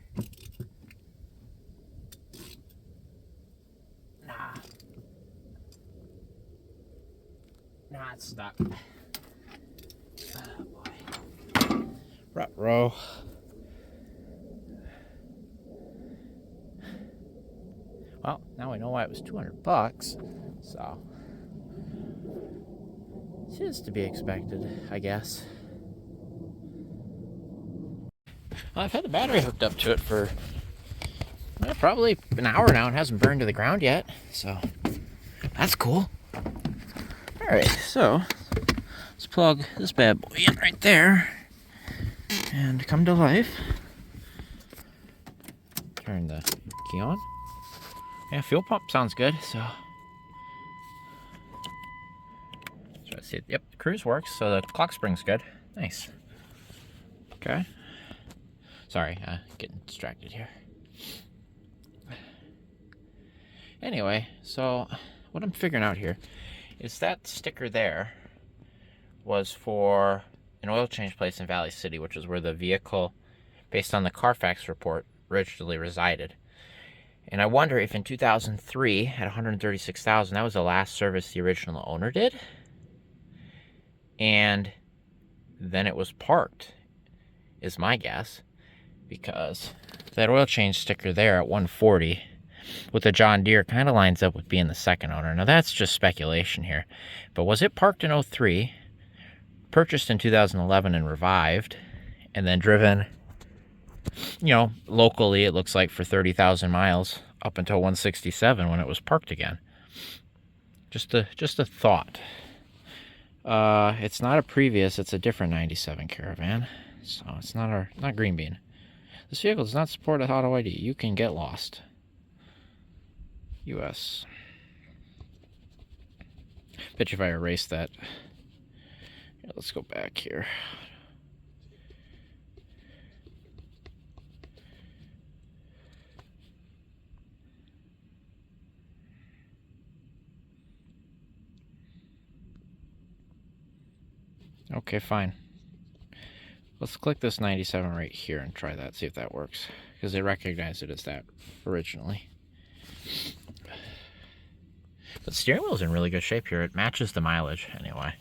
Speaker 1: Nah, it's stuck. Oh boy. Ruh-roh. Well, now we know why it was $200, so it is to be expected, I guess. Well, I've had the battery hooked up to it for probably an hour now and hasn't burned to the ground yet, so that's cool. Alright, so let's plug this bad boy in right there and come to life. Turn the key on. Yeah, fuel pump sounds good, so try to see it. Yep, cruise works, so the clock spring's good. Nice. Okay. Sorry, getting distracted here. Anyway, so what I'm figuring out here is that sticker there was for an oil change place in Valley City, which is where the vehicle, based on the Carfax report, originally resided. And I wonder if in 2003, at 136,000, that was the last service the original owner did. And then it was parked, is my guess, because that oil change sticker there at 140 with the John Deere kind of lines up with being the second owner. Now that's just speculation here, but was it parked in 03, purchased in 2011 and revived, and then driven You know, locally it looks like for 30,000 miles up until 167 when it was parked again. Just a thought. It's not a previous, it's a different 97 Caravan. So it's not Green Bean. This vehicle does not support a auto ID. You can get lost. US. Bet you if I erase that. Yeah, let's go back here. Okay, fine. Let's click this 97 right here and try that, see if that works. Because they recognize it as that originally. But the steering wheel's in really good shape here. It matches the mileage anyway.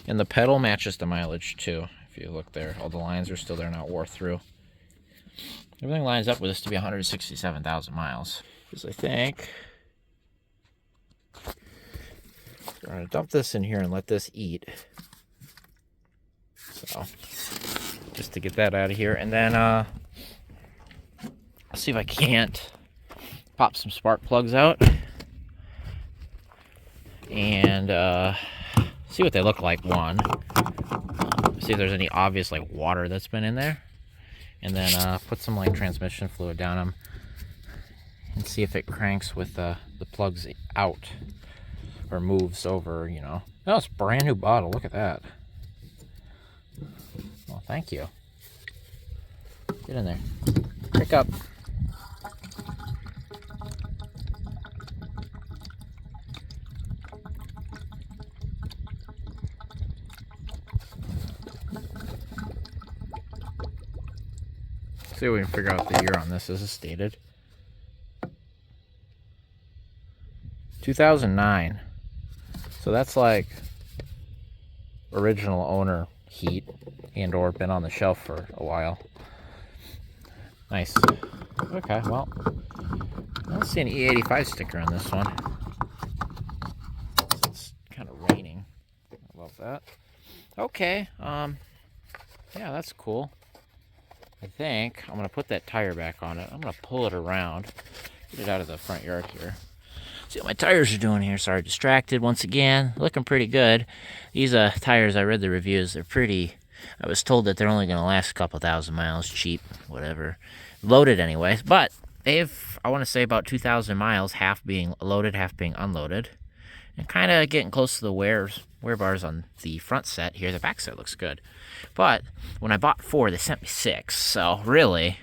Speaker 1: And the pedal matches the mileage too. If you look there, all the lines are still there, not wore through. Everything lines up with this to be 167,000 miles. Because I think we're going to dump this in here and let this eat. So, just to get that out of here. And then, I'll see if I can't pop some spark plugs out. And, see what they look like, one. See if there's any obvious, like, water that's been in there. And then, put some, like, transmission fluid down them. And see if it cranks with, the plugs out. Or moves over, you know. Oh, it's a brand new bottle. Look at that. Well, thank you. Get in there. Pick up. See if we can figure out the year on this. This is stated 2009. So that's like original owner heat and or been on the shelf for a while. Nice. Okay, well, I don't see an E85 sticker on this one. It's kind of raining. I love that. Okay, yeah, that's cool. I think I'm gonna put that tire back on it. I'm gonna pull it around, get it out of the front yard here. See what my tires are doing here. Sorry, distracted once again. Looking pretty good. These tires, I read the reviews, they're pretty. I was told that they're only going to last a couple thousand miles, cheap, whatever. Loaded anyways, but they've, I want to say about 2,000 miles, half being loaded, half being unloaded. And kind of getting close to the wear bars on the front set here. The back set looks good. But when I bought 4, they sent me 6. So really,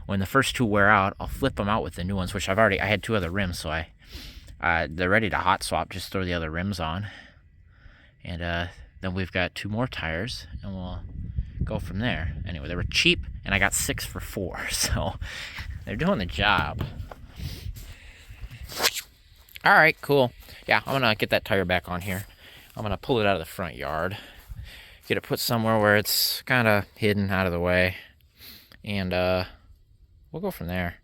Speaker 1: when the first 2 wear out, I'll flip them out with the new ones, which I had 2 other rims, so they're ready to hot swap, just throw the other rims on. And then we've got 2 more tires, and we'll go from there. Anyway, they were cheap, and I got 6 for 4, so they're doing the job. All right, cool. Yeah, I'm gonna get that tire back on here. I'm gonna pull it out of the front yard, get it put somewhere where it's kind of hidden out of the way, and we'll go from there.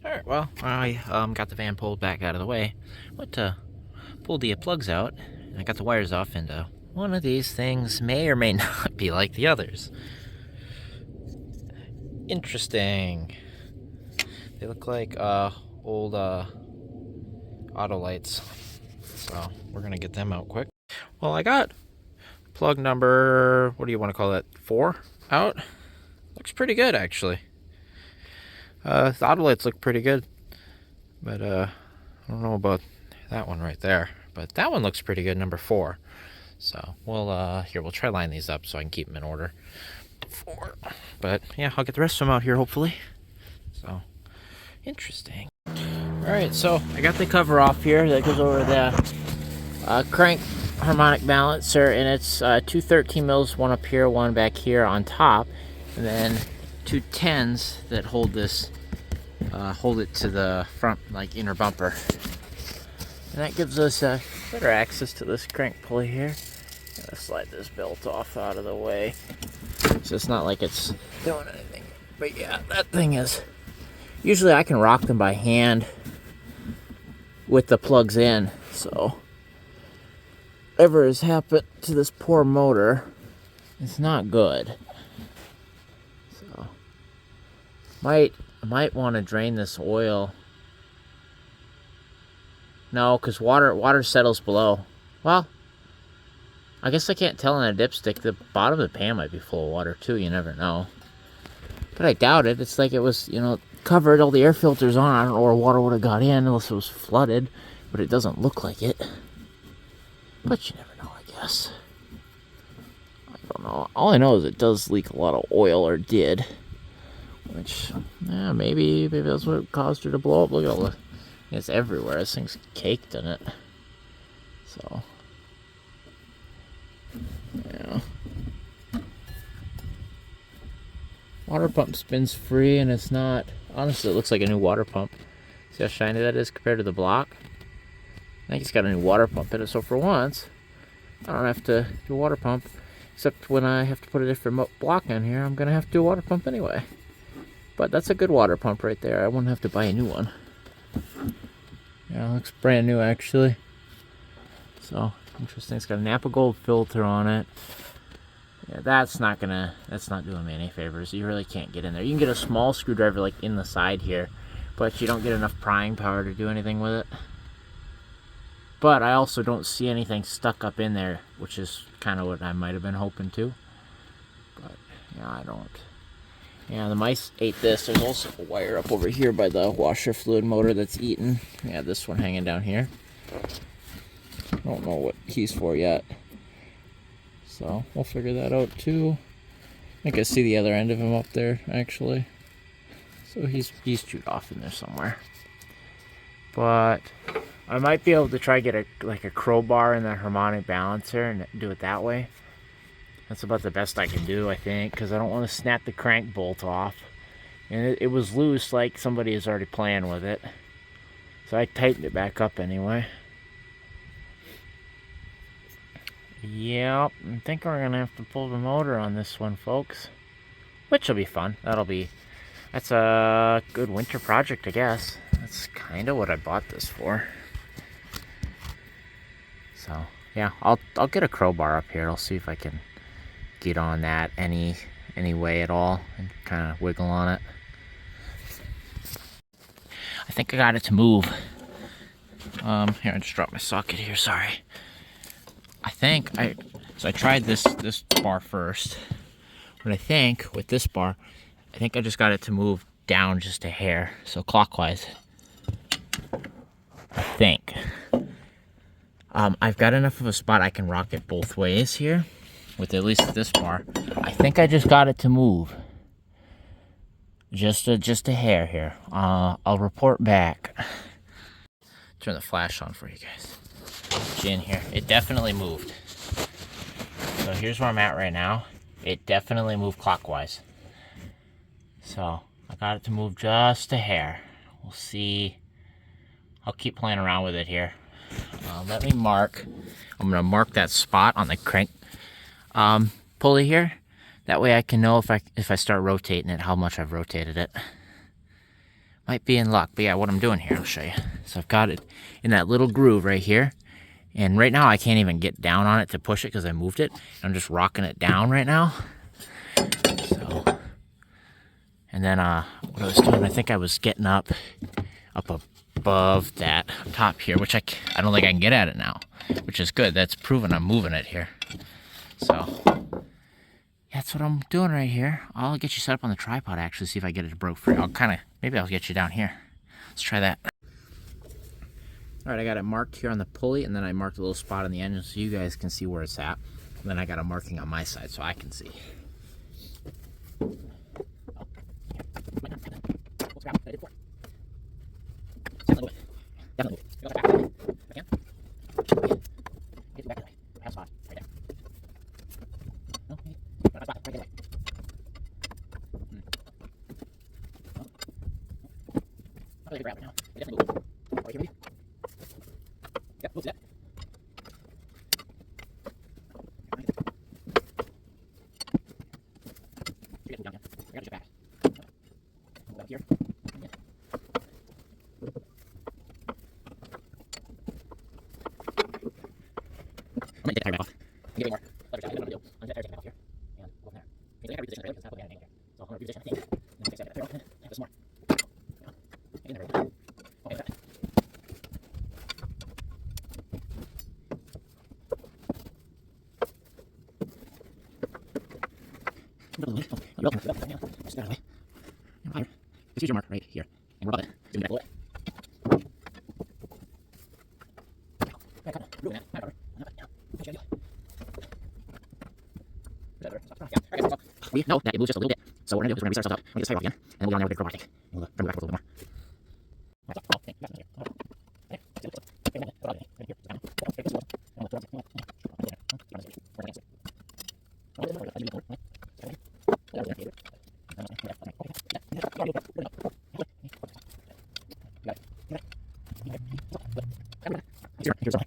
Speaker 1: All right, well, I got the van pulled back out of the way. Went to pull the plugs out, and I got the wires off, and one of these things may or may not be like the others. Interesting. They look like old auto lights. So we're gonna get them out quick. Well, I got plug number, what do you want to call that, 4 out. Looks pretty good, actually. The auto lights look pretty good, but I don't know about that one right there. But that one looks pretty good, number 4. So we'll we'll try line these up so I can keep them in order. 4. But yeah, I'll get the rest of them out here hopefully. So interesting. All right, so I got the cover off here that goes over the crank harmonic balancer, and it's 2 13 mils, one up here, one back here on top, and then 2 10s that hold this, hold it to the front, like inner bumper. And that gives us better access to this crank pulley here. Gotta slide this belt off out of the way, so it's not like it's doing anything. But yeah, that thing is. Usually I can rock them by hand with the plugs in, so whatever has happened to this poor motor, it's not good. So I might want to drain this oil. No, because water settles below. Well, I guess I can't tell in a dipstick. The bottom of the pan might be full of water too. You never know. But I doubt it. It's like it was, covered. All the air filters on. I don't know where water would have got in unless it was flooded. But it doesn't look like it. But you never know, I guess. I don't know. All I know is it does leak a lot of oil, or did. Which, yeah, maybe that's what caused her to blow up. Look at all the... It's everywhere. This thing's caked in it. So, yeah. Water pump spins free, and it's not... Honestly, it looks like a new water pump. See how shiny that is compared to the block? I think it's got a new water pump in it, so for once, I don't have to do a water pump. Except when I have to put a different block in here, I'm going to have to do a water pump anyway. But that's a good water pump right there. I wouldn't have to buy a new one. Yeah, it looks brand new actually. So, interesting. It's got a Napa Gold filter on it. Yeah, that's not doing me any favors. You really can't get in there. You can get a small screwdriver like in the side here, but you don't get enough prying power to do anything with it. But I also don't see anything stuck up in there, which is kind of what I might have been hoping to. But, yeah, I don't. Yeah, the mice ate this. There's also a wire up over here by the washer fluid motor that's eaten. Yeah, this one hanging down here. I don't know what he's for yet. So, we'll figure that out too. I think I see the other end of him up there, actually. So he's chewed off in there somewhere. But I might be able to try get a crowbar in the harmonic balancer and do it that way. That's about the best I can do, I think, because I don't want to snap the crank bolt off. And it was loose, like somebody is already playing with it. So I tightened it back up anyway. Yep, I think we're going to have to pull the motor on this one, folks. Which will be fun. That's a good winter project, I guess. That's kind of what I bought this for. So, yeah, I'll get a crowbar up here. I'll see if I can get on that any way at all and kind of wiggle on it. I think I got it to move. Here, I just dropped my socket here, sorry. So I tried this bar first, but I think with this bar, I think I just got it to move down just a hair, so clockwise. I think. I've got enough of a spot I can rock it both ways here, with at least this bar. I think I just got it to move. Just a hair here. I'll report back. Turn the flash on for you guys. Get you in here. It definitely moved. So here's where I'm at right now. It definitely moved clockwise. So I got it to move just a hair. We'll see. I'll keep playing around with it here. Let me mark. I'm gonna mark that spot on the crank pulley here. That way I can know if I start rotating it, how much I've rotated it. Might be in luck, but yeah, what I'm doing here, I'll show you. So I've got it in that little groove right here. And right now I can't even get down on it to push it because I moved it. I'm just rocking it down right now. So, and then what I was doing, I think I was getting up above that top here, which I don't think I can get at it now, which is good. That's proven I'm moving it here. So that's what I'm doing right here. I'll get you set up on the tripod, actually, see if I get it to broke free. Maybe I'll get you down here. Let's try that. All right, I got it marked here on the pulley, and then I marked a little spot on the engine so you guys can see where it's at. And then I got a marking on my side so I can see. Just use your mark right here. And we're above it. Zoom back a little bit. We know that it moves just a little bit, so what we're going to do is we're going to reset ourselves out. We're going to get this tire off again, and then we'll go down there with a big crowbar, I think. And we'll bring it back a little bit more. Here's all.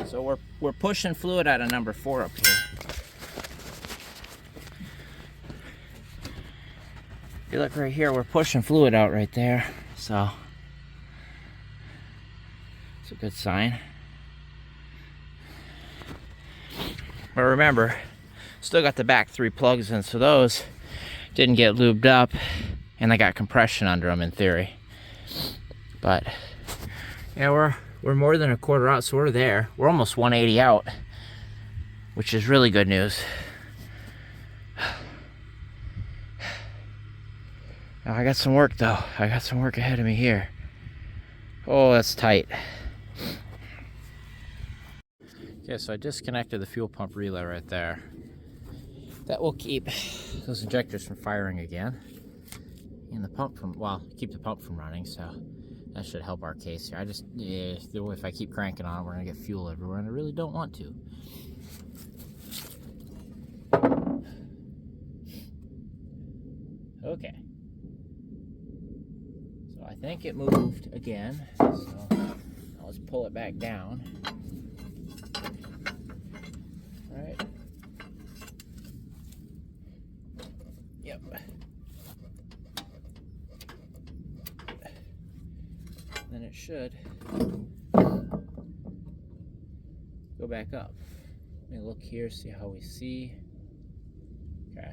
Speaker 1: So we're pushing fluid out of number 4 up here. If you look right here, we're pushing fluid out right there. So it's a good sign. But remember, still got the back 3 plugs in, so those didn't get lubed up, and they got compression under them in theory. But yeah, we're more than a quarter out, so we're there. We're almost 180 out, which is really good news. Now I got some work though. I got some work ahead of me here. Oh, that's tight. Okay, so I disconnected the fuel pump relay right there. That will keep those injectors from firing again. And the pump from, well, keep the pump from running, so that should help our case here. If I keep cranking on it, we're gonna get fuel everywhere, and I really don't want to. Okay. So I think it moved again. So now let's pull it back down. All right. Yep. Then it should go back up. Let me look here, see how we see. Okay.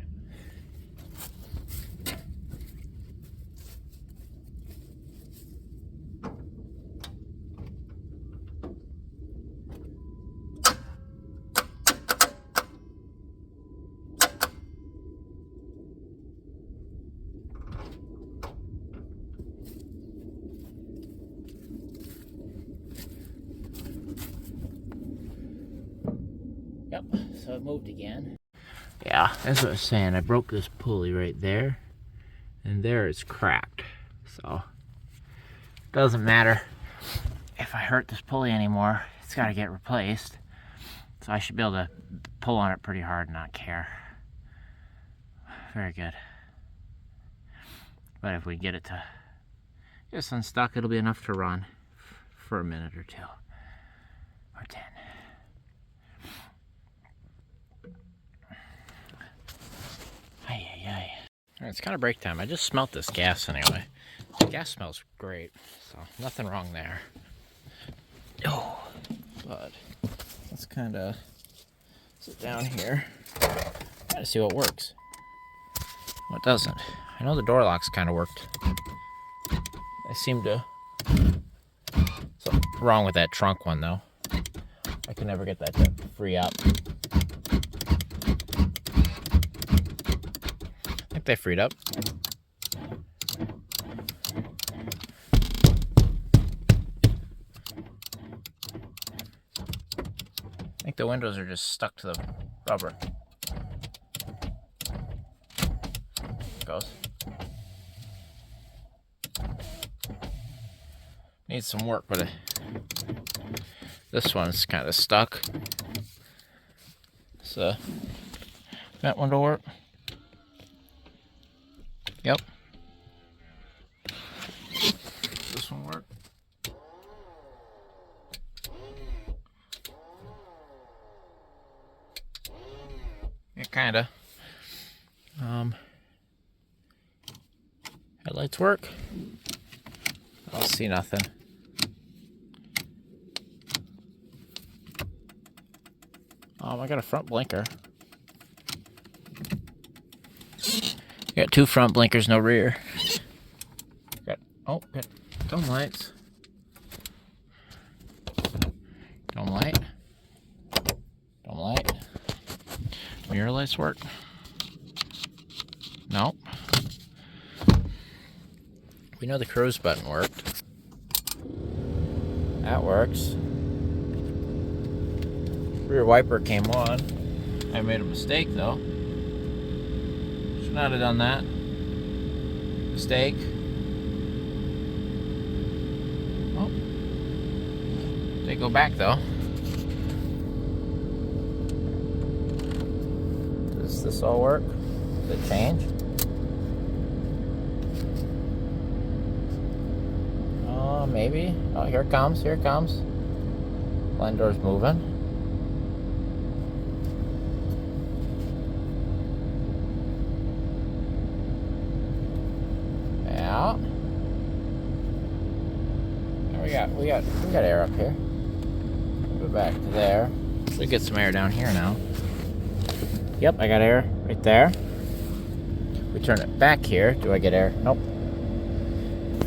Speaker 1: Yep, so it moved again. Yeah, that's what I was saying. I broke this pulley right there, and there it's cracked. So, doesn't matter if I hurt this pulley anymore. It's got to get replaced. So I should be able to pull on it pretty hard and not care. Very good. But if we get it to just unstuck, it'll be enough to run for a minute or 2 or 10. It's kind of break time. I just smelt this gas anyway. The gas smells great, so nothing wrong there. Oh, but let's kind of sit down here. Try to see what works. What doesn't. I know the door locks kind of worked. They seem to. Something wrong with that trunk one though. I can never get that to free up. I think they freed up. think the windows are just stuck to the rubber. Goes. Needs some work, but this one's kind of stuck. So that window work? Yep. This one work? Yeah, kinda. Headlights work? I don't see nothing. I got a front blinker. Got two front blinkers, no rear. Got dome lights. Dome light. Dome light. Mirror lights work? Nope. We know the cruise button worked. That works. Rear wiper came on. I made a mistake though. Should not have done that. Mistake. Oh. They go back though. Does this all work? Does it change? Maybe. Oh, here it comes. Here it comes. Blind door's moving. Yeah. We got air up here. Go back to there. We get some air down here now. Yep, I got air right there. We turn it back here. Do I get air? Nope.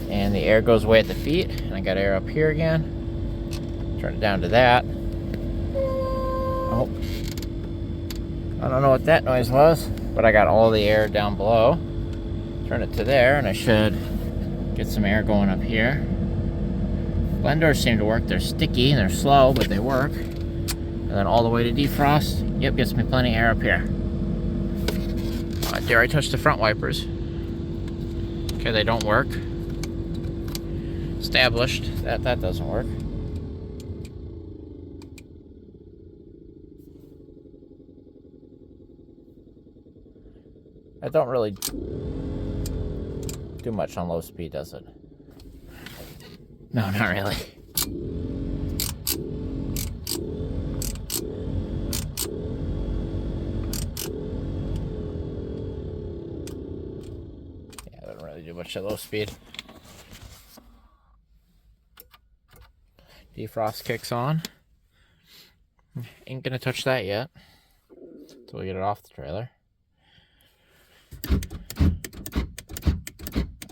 Speaker 1: And the air goes away at the feet, and I got air up here again. Turn it down to that. Oh, I don't know what that noise was, but I got all the air down below. Turn it to there, and I should get some air going up here. Blend doors seem to work. They're sticky and they're slow, but they work. And then all the way to defrost. Yep, gets me plenty of air up here. Dare I touch the front wipers? Okay, they don't work. Established. That doesn't work. That don't really do much on low speed, does it? No, not really. Yeah, it doesn't really do much at low speed. Defrost kicks on. Ain't gonna touch that yet until we get it off the trailer.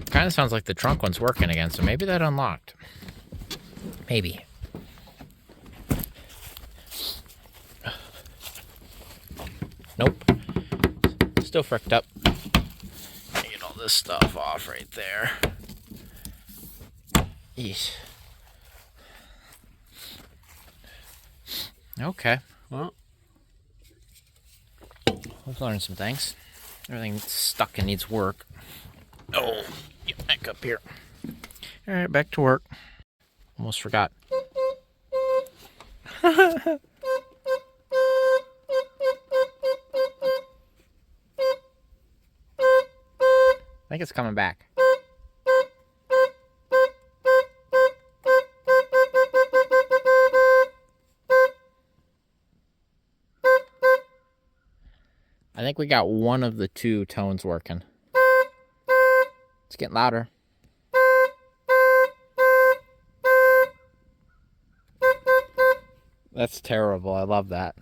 Speaker 1: Kind of sounds like the trunk one's working again, so maybe that unlocked. Maybe. Nope. Still fricked up. Get all this stuff off right there. Yeesh. Okay, well, we've learned some things. Everything's stuck and needs work. Oh, get back up here. All right, back to work. Almost forgot. I think it's coming back. I think we got one of the two tones working. It's getting louder. That's terrible. I love that.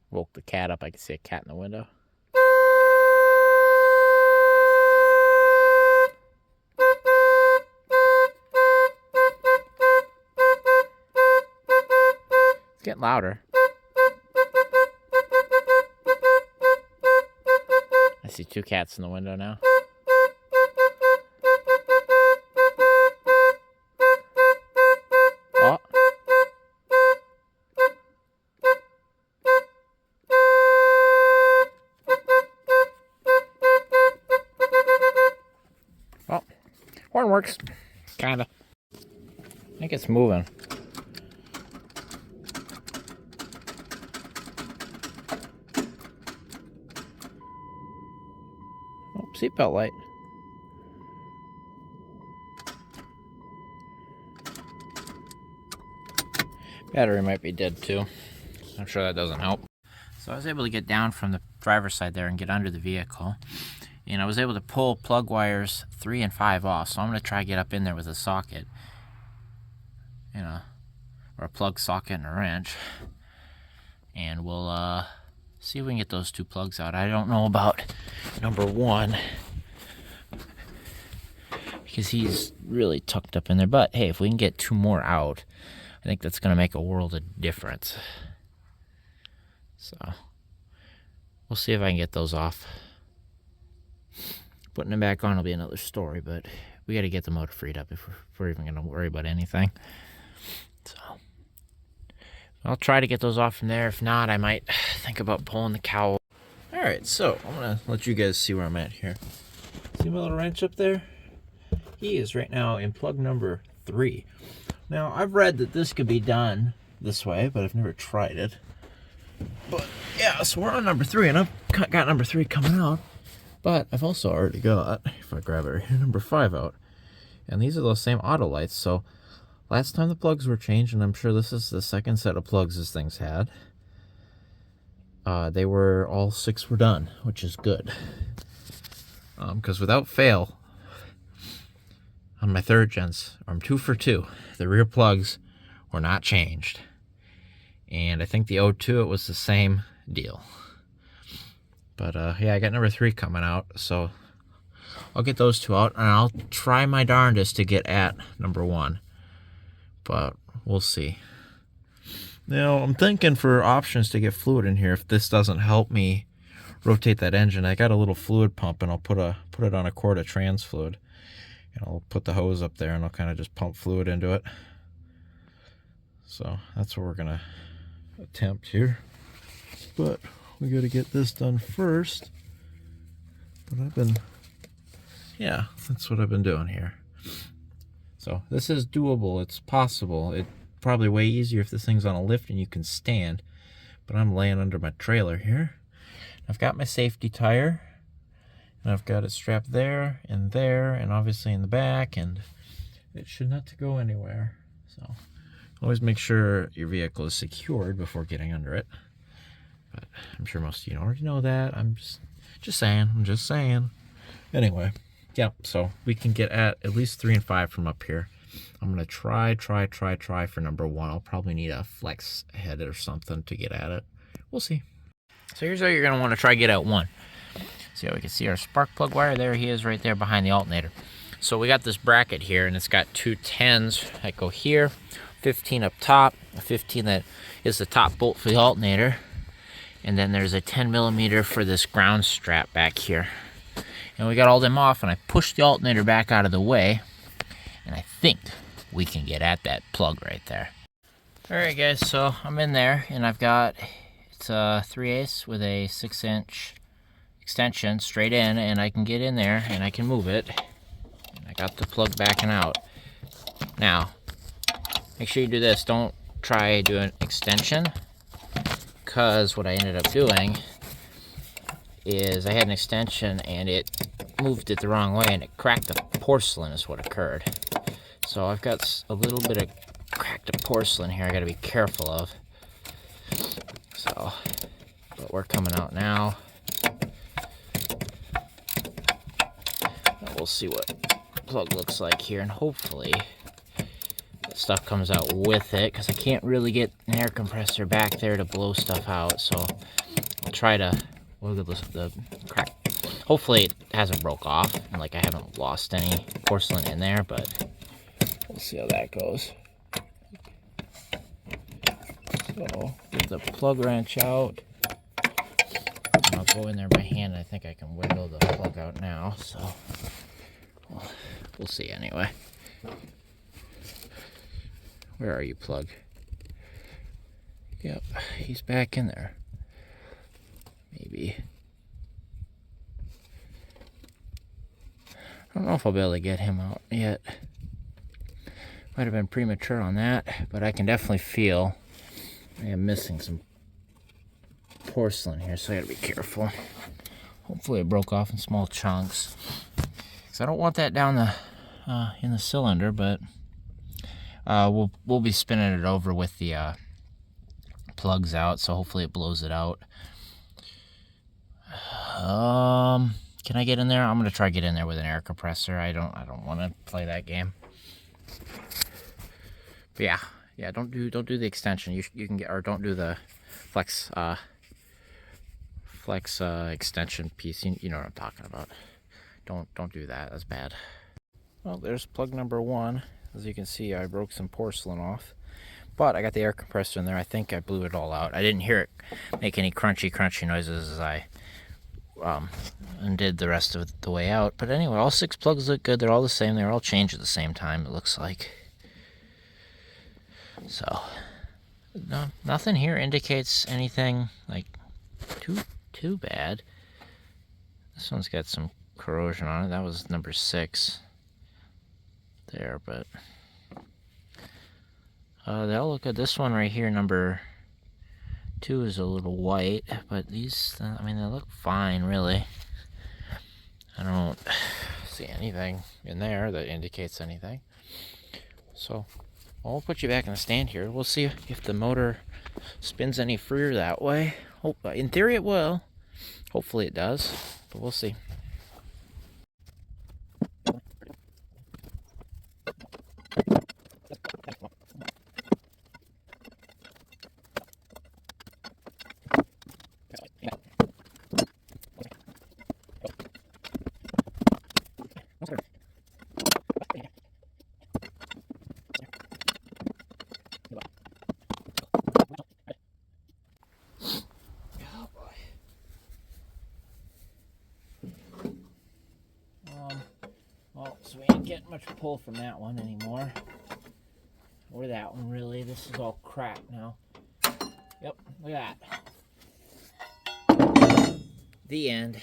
Speaker 1: Woke the cat up. I can see a cat in the window. It's getting louder. I see two cats in the window now. one works. Kinda. I think it's moving. Oh, seatbelt light. Battery might be dead too. I'm sure that doesn't help. So I was able to get down from the driver's side there and get under the vehicle. And I was able to pull plug wires 3 and 5 off. So I'm going to try to get up in there with a socket. You know, or a plug socket and a wrench. And we'll see if we can get those 2 plugs out. I don't know about number 1. Because he's really tucked up in there. But hey, if we can get 2 more out, I think that's going to make a world of difference. So, we'll see if I can get those off. Putting them back on will be another story, but we got to get the motor freed up if we're even going to worry about anything. So, I'll try to get those off from there. If not, I might think about pulling the cowl. Alright, so I'm going to let you guys see where I'm at here. See my little wrench up there? He is right now in plug number 3. Now, I've read that this could be done this way, but I've never tried it. But, yeah, so we're on number 3, and I've got number 3 coming out. But I've also already got, if I grab it right here, number 5 out. And these are those same auto lights. So, last time the plugs were changed, and I'm sure this is the second set of plugs this thing's had, they were, all 6 were done, which is good. Because without fail, on my 3rd gens, I'm 2 for 2. The rear plugs were not changed. And I think the O2, it was the same deal. But yeah, I got number 3 coming out, so I'll get those 2 out, and I'll try my darndest to get at number 1. But we'll see. Now, I'm thinking for options to get fluid in here, if this doesn't help me rotate that engine, I got a little fluid pump, and I'll put it on a quart of trans fluid. And I'll put the hose up there and I'll kind of just pump fluid into it. So that's what we're going to attempt here. But we got to get this done first. But yeah, that's what I've been doing here. So this is doable. It's possible. It's probably way easier if this thing's on a lift and you can stand. But I'm laying under my trailer here. I've got my safety tire. And I've got it strapped there, and obviously in the back, and it should not to go anywhere. So, always make sure your vehicle is secured before getting under it. But I'm sure most of you already know that. I'm just saying. Anyway, yeah, so we can get at least 3 and 5 from up here. I'm going to try for number 1. I'll probably need a flex head or something to get at it. We'll see. So here's how you're going to want to try get at 1. See how we can see our spark plug wire? There he is right there behind the alternator. So we got this bracket here, and it's got 2 10s that go here, 15 up top, a 15 that is the top bolt for the alternator, and then there's a 10 millimeter for this ground strap back here. And we got all them off, and I pushed the alternator back out of the way, and I think we can get at that plug right there. Alright guys, so I'm in there, and I've got, it's a 3/8 with a 6-inch extension straight in, and I can get in there and I can move it, and I got the plug backing out. Now make sure you do this. Don't try doing extension, because what I ended up doing is I had an extension and it moved it the wrong way and it cracked the porcelain is what occurred. So I've got a little bit of cracked porcelain here I got to be careful of. So, but we're coming out now. We'll see what the plug looks like here, and hopefully the stuff comes out with it, because I can't really get an air compressor back there to blow stuff out. So I'll try to look at the crack. Hopefully it hasn't broke off, and like I haven't lost any porcelain in there, but we'll see how that goes. So get the plug wrench out. I'll go in there by hand. I think I can wiggle the plug out now, so we'll see anyway. Where are you, plug? Yep, he's back in there. Maybe. don't know if I'll be able to get him out yet. Might have been premature on that, but I can definitely feel I am missing some porcelain here, so I gotta be careful. Hopefully it broke off in small chunks, because I don't want that down the in the cylinder, but we'll be spinning it over with the plugs out, so hopefully it blows it out. Can I get in there? I'm gonna try to get in there with an air compressor. I don't want to play that game. But yeah, don't do the extension. You can get, or don't do the flex extension piece. You know what I'm talking about. Don't do that. That's bad. Well, there's plug number 1. As you can see, I broke some porcelain off, but I got the air compressor in there. I think I blew it all out. I didn't hear it make any crunchy noises as I undid the rest of the way out. But anyway, all 6 plugs look good. They're all the same. They're all changed at the same time, it looks like. So, no, nothing here indicates anything like too bad. This one's got some corrosion on it. That was number 6 there, but they all look good. This one right here, number 2, is a little white, but these, I mean, they look fine, really. I don't see anything in there that indicates anything. So I'll put you back in the stand here. We'll see if the motor spins any freer that way. In theory it will. Hopefully it does, but we'll see. So we ain't getting much pull from that one anymore. Or that one, really. This is all cracked now. Yep, look at that. The end.